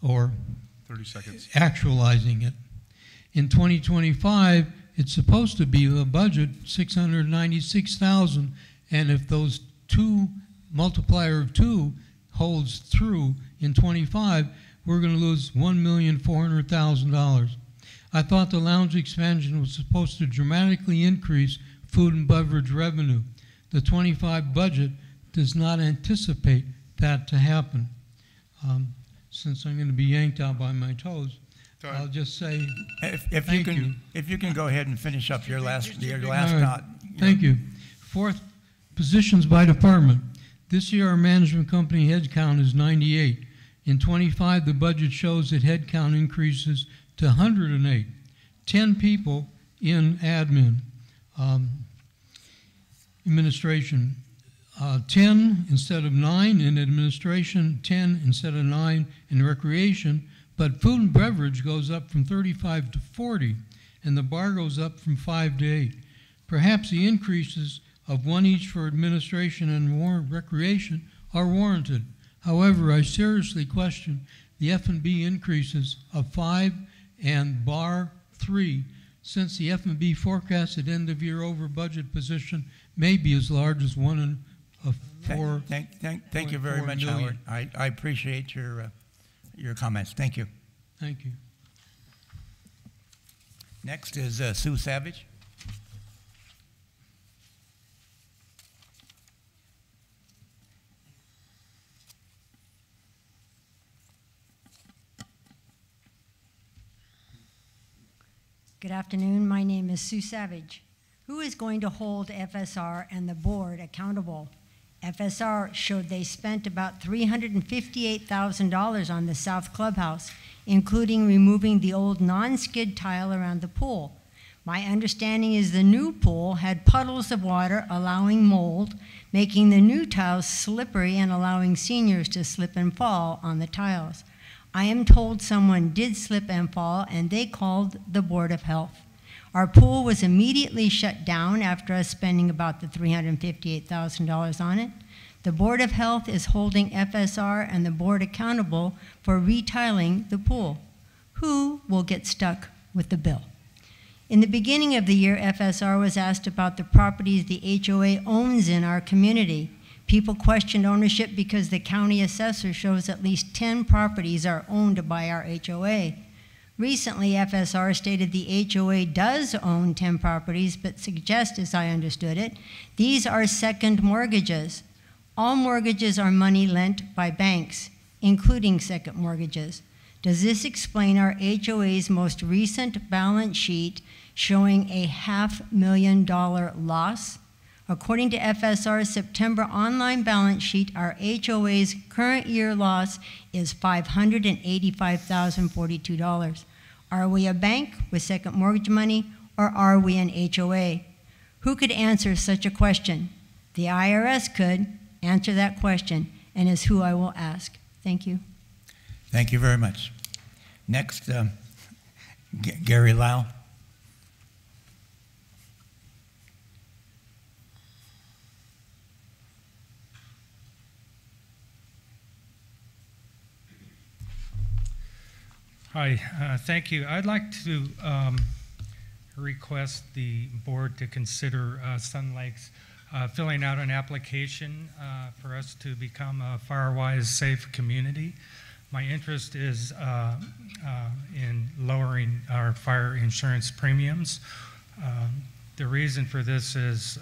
Speaker 21: or
Speaker 6: 30 seconds.
Speaker 21: Actualizing it. In 2025, it's supposed to be a budget $696,000, and if those multiplier of 2 holds through in 25, we're going to lose $1,400,000. I thought the lounge expansion was supposed to dramatically increase food and beverage revenue. The 25 budget does not anticipate that to happen. Since I'm going to be yanked out by my toes, I'll just say
Speaker 1: if you can go ahead and finish up your last
Speaker 21: Right.
Speaker 1: thought.
Speaker 21: Thank you. Fourth, positions by department. This year, our management company headcount is 98. In 25, the budget shows that headcount increases to 108. 10 people in admin, administration. 10 instead of 9 in administration, 10 instead of 9 in recreation, but food and beverage goes up from 35 to 40, and the bar goes up from 5 to 8. Perhaps the increases of 1 each for administration and recreation are warranted. However, I seriously question the F&B increases of 5 and bar 3, since the F&B forecasted end-of-year over budget position may be as large as 1 and 4.
Speaker 1: Thank you very much,
Speaker 21: million.
Speaker 1: Howard. I appreciate your comments. Thank you.
Speaker 21: Thank you.
Speaker 1: Next is Sue Savage.
Speaker 22: Good afternoon. My name is Sue Savage. Who is going to hold FSR and the board accountable? FSR showed they spent about $358,000 on the South Clubhouse, including removing the old non-skid tile around the pool. My understanding is the new pool had puddles of water allowing mold, making the new tiles slippery and allowing seniors to slip and fall on the tiles. I am told someone did slip and fall, and they called the Board of Health. Our pool was immediately shut down after us spending about the $358,000 on it. The Board of Health is holding FSR and the board accountable for retiling the pool. Who will get stuck with the bill? In the beginning of the year, FSR was asked about the properties the HOA owns in our community. People questioned ownership because the county assessor shows at least 10 properties are owned by our HOA. Recently, FSR stated the HOA does own 10 properties, but suggests, as I understood it, these are second mortgages. All mortgages are money lent by banks, including second mortgages. Does this explain our HOA's most recent balance sheet showing a $500,000 loss? According to FSR's September online balance sheet, our HOA's current year loss is $585,042. Are we a bank with second mortgage money, or are we an HOA? Who could answer such a question? The IRS could answer that question, and is who I will ask. Thank you.
Speaker 1: Thank you very much. Next, Gary Lau.
Speaker 11: Hi, thank you. I'd like to request the board to consider Sun Lakes filling out an application for us to become a FireWise safe community. My interest is in lowering our fire insurance premiums. The reason for this is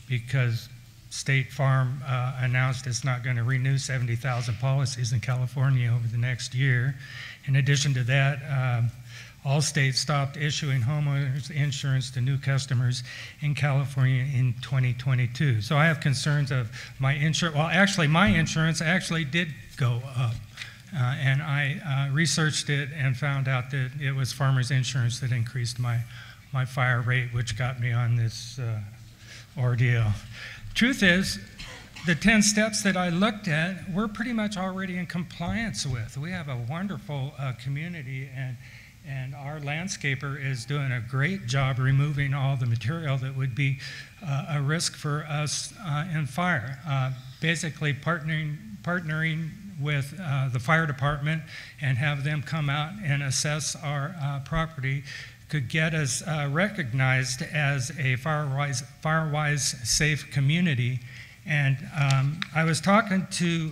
Speaker 11: because State Farm announced it's not going to renew 70,000 policies in California over the next year. In addition to that, Allstate stopped issuing homeowners insurance to new customers in California in 2022. So I have concerns of my insurance. Well, actually, my insurance actually did go up. And I researched it and found out that it was Farmers Insurance that increased my my fire rate, which got me on this ordeal. Truth is, the 10 steps that I looked at, we're pretty much already in compliance with. We have a wonderful community, and our landscaper is doing a great job removing all the material that would be a risk for us in fire. Basically partnering with the fire department and have them come out and assess our property could get us recognized as a fire-wise safe community. And I was talking to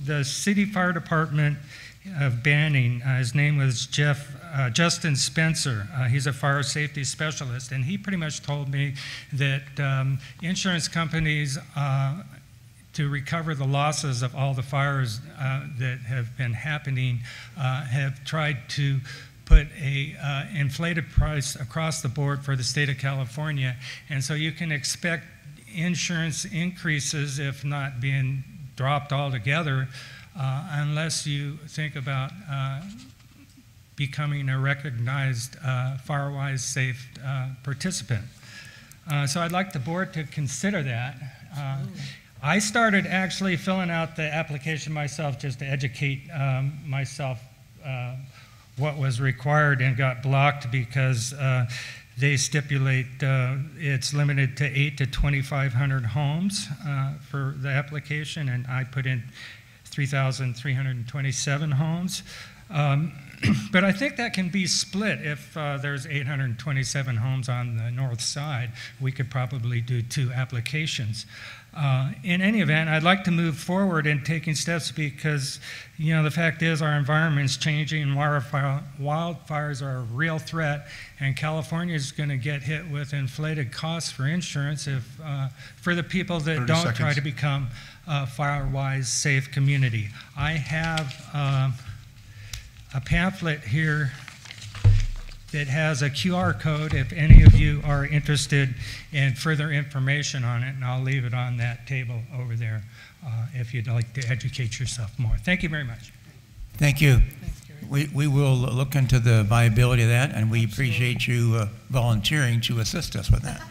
Speaker 11: the city fire department of Banning. His name was Justin Spencer. He's a fire safety specialist, and he pretty much told me that insurance companies, to recover the losses of all the fires that have been happening, have tried to put a inflated price across the board for the state of California. And so you can expect insurance increases, if not being dropped altogether, unless you think about becoming a recognized fire-wise safe participant. So I'd like the board to consider that. I started actually filling out the application myself just to educate myself what was required, and got blocked because they stipulate it's limited to 800 to 2,500 homes for the application, and I put in 3,327 homes. But I think that can be split. If there's 827 homes on the north side, we could probably do 2 applications. In any event, I'd like to move forward in taking steps because, you know, the fact is our environment's changing, and wildfires are a real threat, and California is going to get hit with inflated costs for insurance if, for the people that don't try to become a fire-wise safe community. I have a pamphlet here that has a QR code if any of you are interested in further information on it, and I'll leave it on that table over there if you'd like to educate yourself more. Thank you very much.
Speaker 1: Thank you. We will look into the viability of that, and we appreciate you volunteering to assist us with that.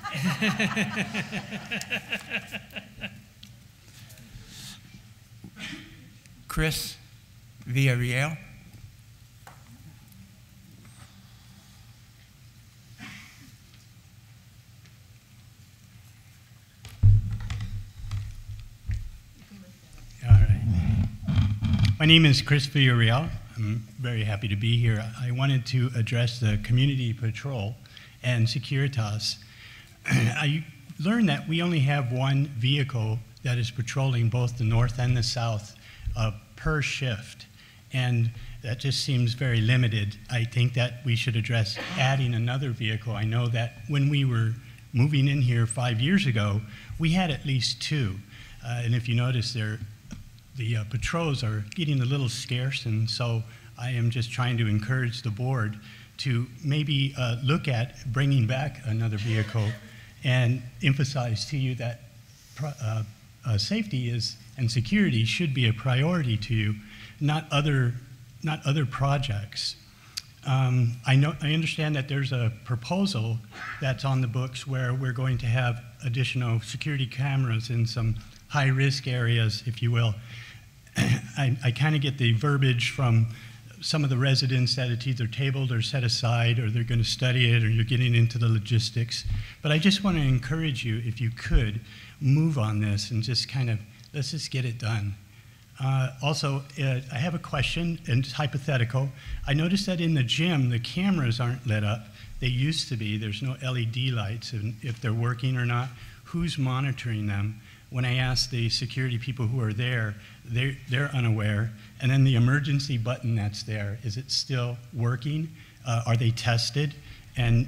Speaker 1: Chris Villarreal.
Speaker 3: My name is Chris Villarreal. I'm very happy to be here. I wanted to address the Community Patrol and Securitas. I learned that we only have one vehicle that is patrolling both the north and the south per shift, and that just seems very limited. I think that we should address adding another vehicle. I know that when we were moving in here 5 years ago, we had at least 2. And if you notice, the patrols are getting a little scarce, and so I am just trying to encourage the board to maybe look at bringing back another vehicle and emphasize to you that safety and security should be a priority to you, not other projects. I understand that there's a proposal that's on the books where we're going to have additional security cameras in some high-risk areas, if you will. I kind of get the verbiage from some of the residents that it's either tabled or set aside, or they're going to study it, or you're getting into the logistics. But I just want to encourage you, if you could, move on this and just kind of, let's just get it done. Also, I have a question, and it's hypothetical. I noticed that in the gym, the cameras aren't lit up. They used to be. There's no LED lights, and if they're working or not, who's monitoring them? When I ask the security people who are there, they're unaware. And then the emergency button that's there, is it still working? Are they tested? And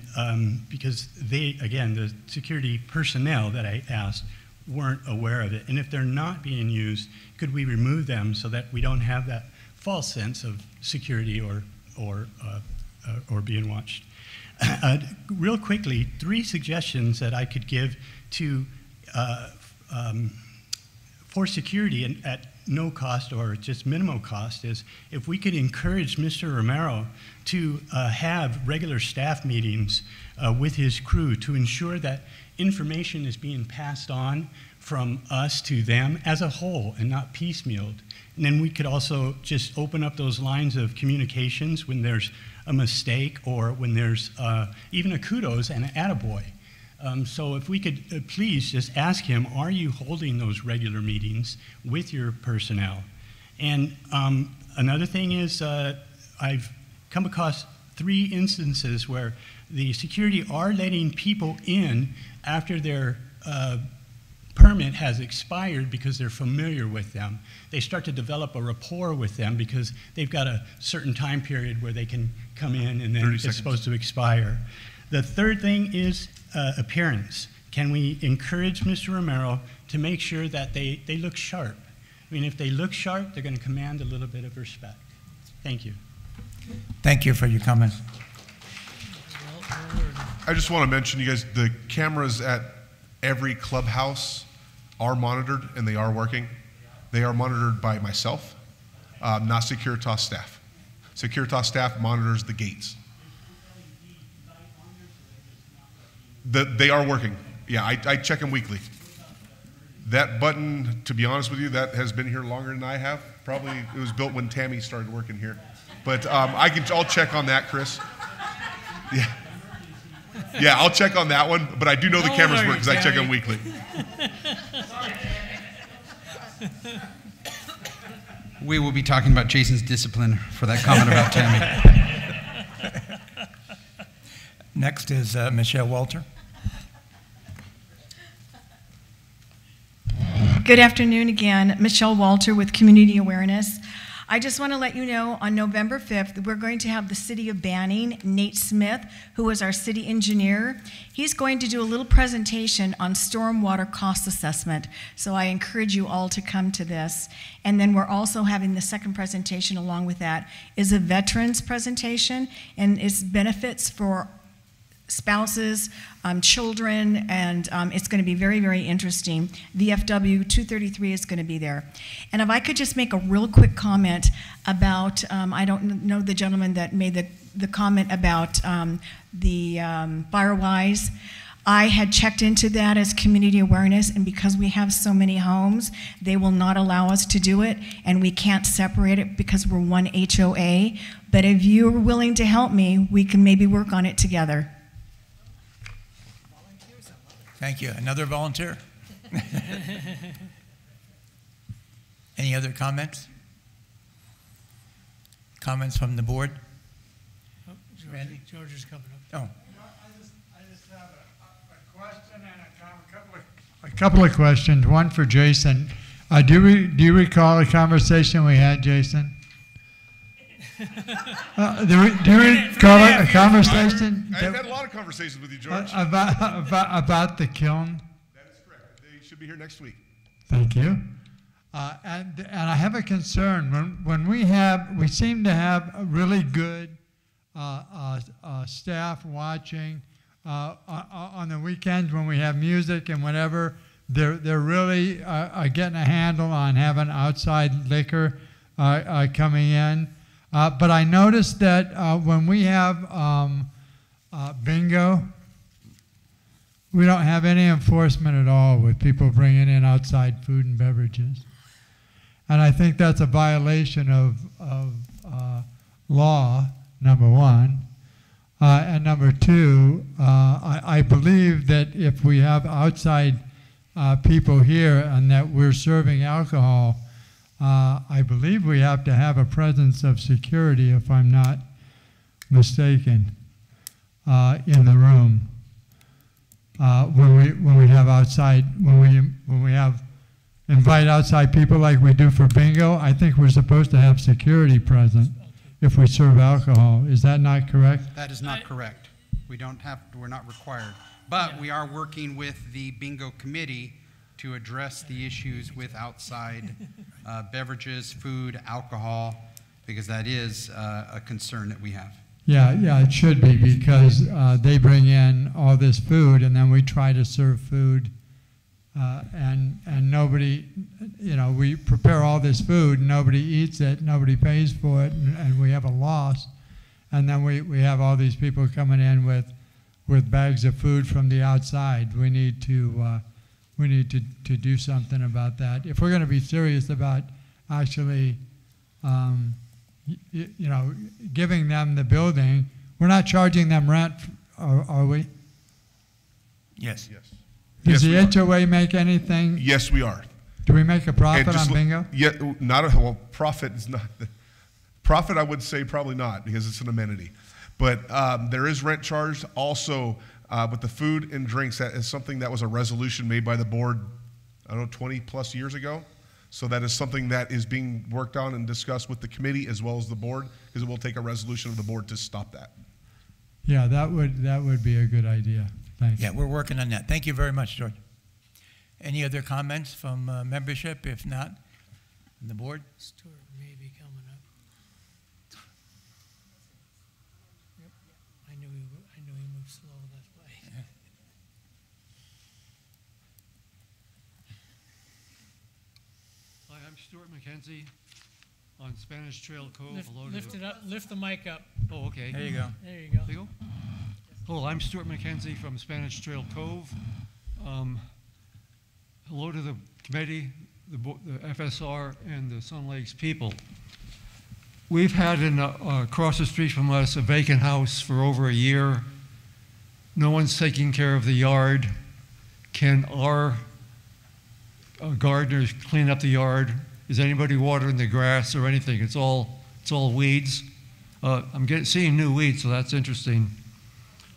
Speaker 3: because they, again, the security personnel that I asked weren't aware of it. And if they're not being used, could we remove them so that we don't have that false sense of security or being watched? Real quickly, 3 suggestions that I could give to for security at no cost or just minimal cost is if we could encourage Mr. Romero to have regular staff meetings with his crew to ensure that information is being passed on from us to them as a whole and not piecemealed. And then we could also just open up those lines of communications when there's a mistake or when there's even a kudos and an attaboy. So if we could please just ask him, are you holding those regular meetings with your personnel? And another thing is I've come across 3 instances where the security are letting people in after their permit has expired because they're familiar with them. They start to develop a rapport with them because they've got a certain time period where they can come in and then it's supposed to expire. The third thing is appearance. Can we encourage Mr. Romero to make sure that they look sharp? I mean, if they look sharp, they're going to command a little bit of respect. Thank you.
Speaker 1: Thank you for your comments.
Speaker 6: I just want to mention, you guys, the cameras at every clubhouse are monitored and they are working. They are monitored by myself, not Securitas staff. Securitas staff monitors the gates. They are working. Yeah, I check them weekly. That button, to be honest with you, that has been here longer than I have. Probably it was built when Tammy started working here. But I'll check on that, Chris. Yeah. Yeah, I'll check on that one, but I do know the cameras work because I check them weekly.
Speaker 5: We will be talking about Jason's discipline for that comment about Tammy.
Speaker 1: Next is Michelle Walter.
Speaker 14: Good afternoon again. Michelle Walter with Community Awareness. I just want to let you know on November 5th, we're going to have the City of Banning, Nate Smith, who is our city engineer. He's going to do a little presentation on stormwater cost assessment. So I encourage you all to come to this. And then we're also having the second presentation along with that is a veterans presentation, and it's benefits for spouses, children, and it's going to be very, very interesting. VFW 233 is going to be there. And if I could just make a real quick comment about, I don't know the gentleman that made the comment about the Firewise. I had checked into that as community awareness, and because we have so many homes, they will not allow us to do it, and we can't separate it because we're one HOA. But if you're willing to help me, we can maybe work on it together.
Speaker 1: Thank you. Another volunteer? Any other comments? Comments from the board?
Speaker 18: Oh,
Speaker 1: Randy?
Speaker 18: George is coming up.
Speaker 1: Oh.
Speaker 20: I just have a question and a couple of questions. One for Jason. Do you recall a conversation we had, Jason? Do you recall a conversation?
Speaker 6: I've had a lot of conversations with you, George.
Speaker 20: About the kiln?
Speaker 6: That is correct. They should be here next week.
Speaker 20: Thank you. And I have a concern. When we seem to have a really good staff watching on the weekends when we have music and whatever. They're really getting a handle on having outside liquor coming in. But I noticed that when we have bingo, we don't have any enforcement at all with people bringing in outside food and beverages. And I think that's a violation of law, number one. And number two, I believe that if we have outside people here and that we're serving alcohol, I believe we have to have a presence of security, if I'm not mistaken, in the room when we have outside, when we have invite outside people like we do for bingo. I think we're supposed to have security present if we serve alcohol. Is that not correct?
Speaker 5: That is not correct. We don't have. We're not required, but we are working with the bingo committee to address the issues with outside beverages, food, alcohol, because that is a concern that we have.
Speaker 20: Yeah, it should be, because they bring in all this food and then we try to serve food and nobody, you know, we prepare all this food, and nobody eats it, nobody pays for it, and we have a loss. And then we have all these people coming in with bags of food from the outside. We need to do something about that. If we're going to be serious about actually, you know, giving them the building, we're not charging them rent, are we?
Speaker 1: Yes.
Speaker 6: Yes.
Speaker 20: Does
Speaker 6: Yes,
Speaker 20: the HOA make anything?
Speaker 6: Yes, we are.
Speaker 20: Do we make a profit
Speaker 6: And just
Speaker 20: on bingo?
Speaker 6: Yeah, not a, well, profit is not, profit I would say probably not, because it's an amenity. But there is rent charged. Also, with the food and drinks, that is something that was a resolution made by the board, I don't know, 20 plus years ago. So that is something that is being worked on and discussed with the committee as well as the board, because it will take a resolution of the board to stop that.
Speaker 20: Yeah, that would be a good idea. Thanks.
Speaker 1: Yeah, we're working on that. Thank you very much, George. Any other comments from membership? If not, from the board?
Speaker 18: Stuart may be coming up. Yep. I knew he moved slow, that's why.
Speaker 4: Hi, I'm Stuart McKenzie on Spanish Trail Cove.
Speaker 18: Lift it up, lift the mic up.
Speaker 4: Oh, okay.
Speaker 1: There you go.
Speaker 18: There you go.
Speaker 4: There you go. Hello, I'm Stuart McKenzie from Spanish Trail Cove. Hello to the committee, the FSR, and the Sun Lakes people. We've had across the street from us a vacant house for over a year. No one's taking care of the yard. Can our gardeners clean up the yard? Is anybody watering the grass or anything? It's all weeds. I'm seeing new weeds, so that's interesting.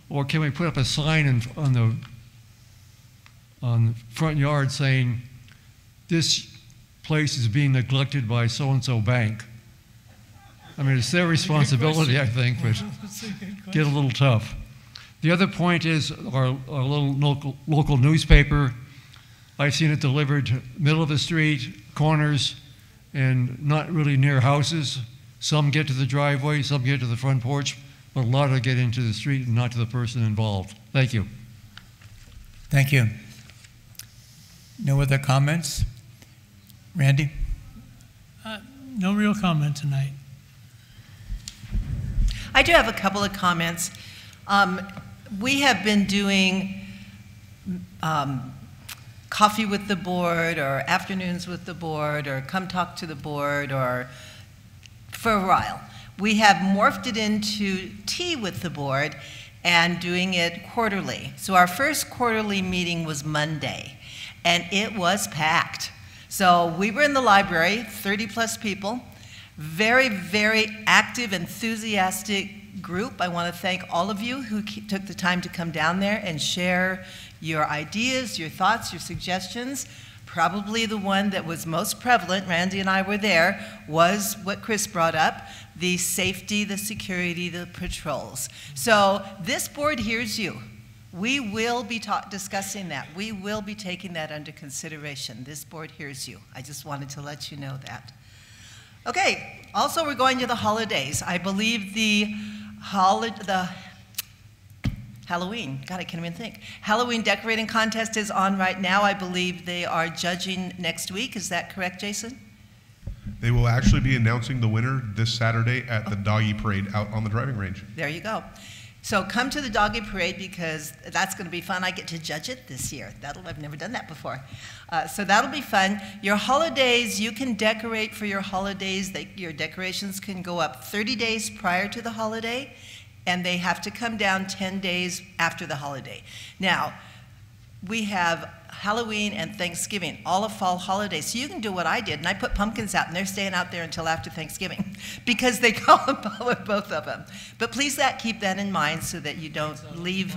Speaker 4: Or can we put up a sign on the front yard saying, this place is being neglected by so-and-so bank? I mean, it's their responsibility, I think, but get a little tough. The other point is our little local newspaper. I've seen it delivered middle of the street, corners, and not really near houses. Some get to the driveway, some get to the front porch, but a lot of get into the street and not to the person involved. Thank you.
Speaker 1: Thank you. No other comments? Randy?
Speaker 18: No real comment tonight.
Speaker 17: I do have a couple of comments. We have been doing coffee with the board, or afternoons with the board, or come talk to the board, or for a while. We have morphed it into tea with the board and doing it quarterly. So our first quarterly meeting was Monday, and it was packed. So we were in the library, 30 plus people, very, very active, enthusiastic group. I want to thank all of you who took the time to come down there and share your ideas, your thoughts, your suggestions. Probably the one that was most prevalent, Randy and I were there, was what Chris brought up, the safety, the security, the patrols. So this board hears you. We will be discussing that. We will be taking that under consideration. This board hears you. I just wanted to let you know that. Okay, also we're going to the holidays. I believe the Halloween, God, I can't even think. Halloween decorating contest is on right now. I believe they are judging next week. Is that correct, Jason?
Speaker 6: They will actually be announcing the winner this Saturday at the Doggy Parade out on the driving range.
Speaker 17: There you go. So come to the Doggy Parade, because that's going to be fun. I get to judge it this year. I've never done that before. So that'll be fun. Your holidays, you can decorate for your holidays. Your decorations can go up 30 days prior to the holiday, and they have to come down 10 days after the holiday. Now, we have Halloween and Thanksgiving, all of fall holidays. So you can do what I did, and I put pumpkins out, and they're staying out there until after Thanksgiving because they call both of them. But please keep that in mind so that you don't leave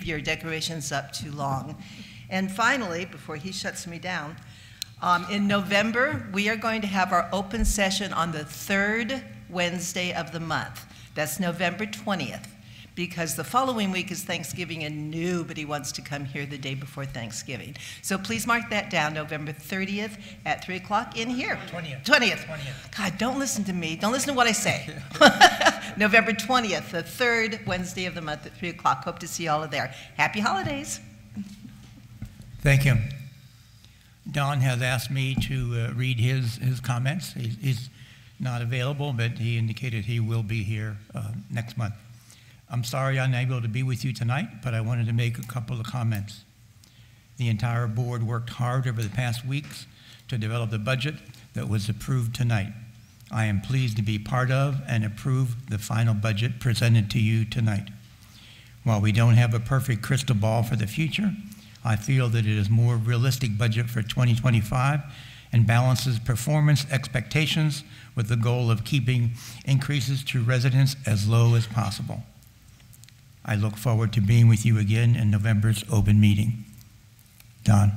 Speaker 17: your decorations up too long. And finally, before he shuts me down, in November, we are going to have our open session on the third Wednesday of the month. That's November 20th. Because the following week is Thanksgiving and nobody wants to come here the day before Thanksgiving. So please mark that down, November 30th at 3 o'clock in here. 20th. God, don't listen to me. Don't listen to what I say. November 20th, the third Wednesday of the month at 3 o'clock. Hope to see you all there. Happy holidays.
Speaker 1: Thank you. Don has asked me to read his comments. He's not available, but he indicated he will be here next month. I'm sorry I'm unable to be with you tonight, but I wanted to make a couple of comments. The entire board worked hard over the past weeks to develop the budget that was approved tonight. I am pleased to be part of and approve the final budget presented to you tonight. While we don't have a perfect crystal ball for the future, I feel that it is a more realistic budget for 2025 and balances performance expectations with the goal of keeping increases to residents as low as possible. I look forward to being with you again in November's open meeting. Don.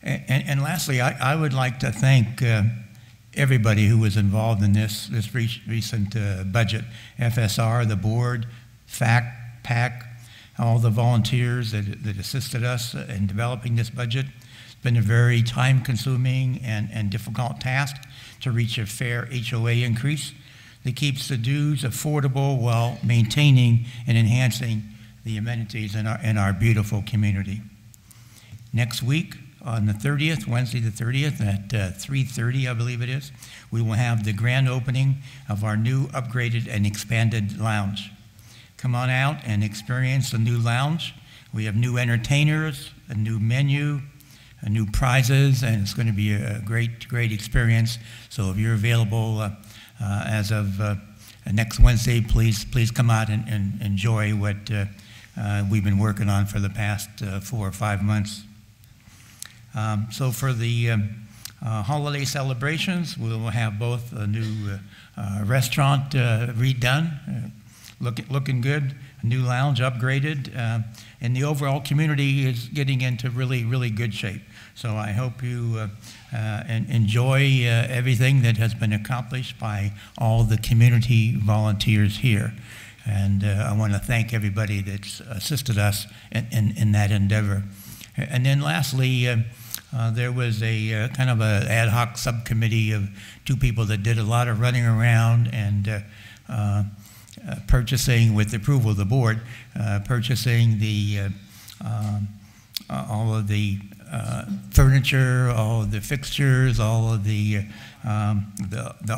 Speaker 1: And lastly, I would like to thank everybody who was involved in this recent budget. FSR, the board, FAC, PAC, all the volunteers that assisted us in developing this budget. It's been a very time-consuming and difficult task to reach a fair HOA increase that keeps the dues affordable while maintaining and enhancing the amenities in our beautiful community. Next week, on the 30th, Wednesday the 30th at 3:30, I believe it is, we will have the grand opening of our new upgraded and expanded lounge. Come on out and experience the new lounge. We have new entertainers, a new menu, new prizes, and it's going to be a great experience. So if you're available as of next Wednesday, please come out and enjoy what we've been working on for the past 4 or 5 months. So for the holiday celebrations, we will have both a new restaurant redone, looking good, a new lounge upgraded, and the overall community is getting into really good shape. So I hope you enjoy everything that has been accomplished by all the community volunteers here. And I want to thank everybody that's assisted us in that endeavor. And then lastly, there was a kind of an ad hoc subcommittee of 2 people that did a lot of running around and purchasing, with the approval of the board, purchasing the all of the furniture, all of the fixtures, all of the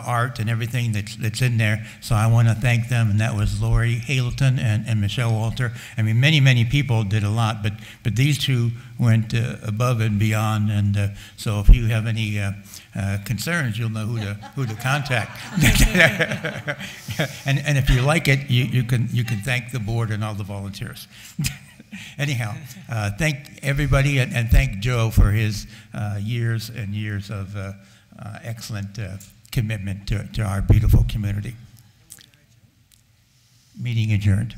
Speaker 1: art and everything that's in there. So I want to thank them, and that was Lori Hayleton and Michelle Walter. I mean, many people did a lot, but these 2 went above and beyond. And so if you have any concerns, you'll know who to contact. and if you like it, you can thank the board and all the volunteers. Anyhow, thank everybody, and thank Joe for his years and years of excellent commitment to our beautiful community. Meeting adjourned.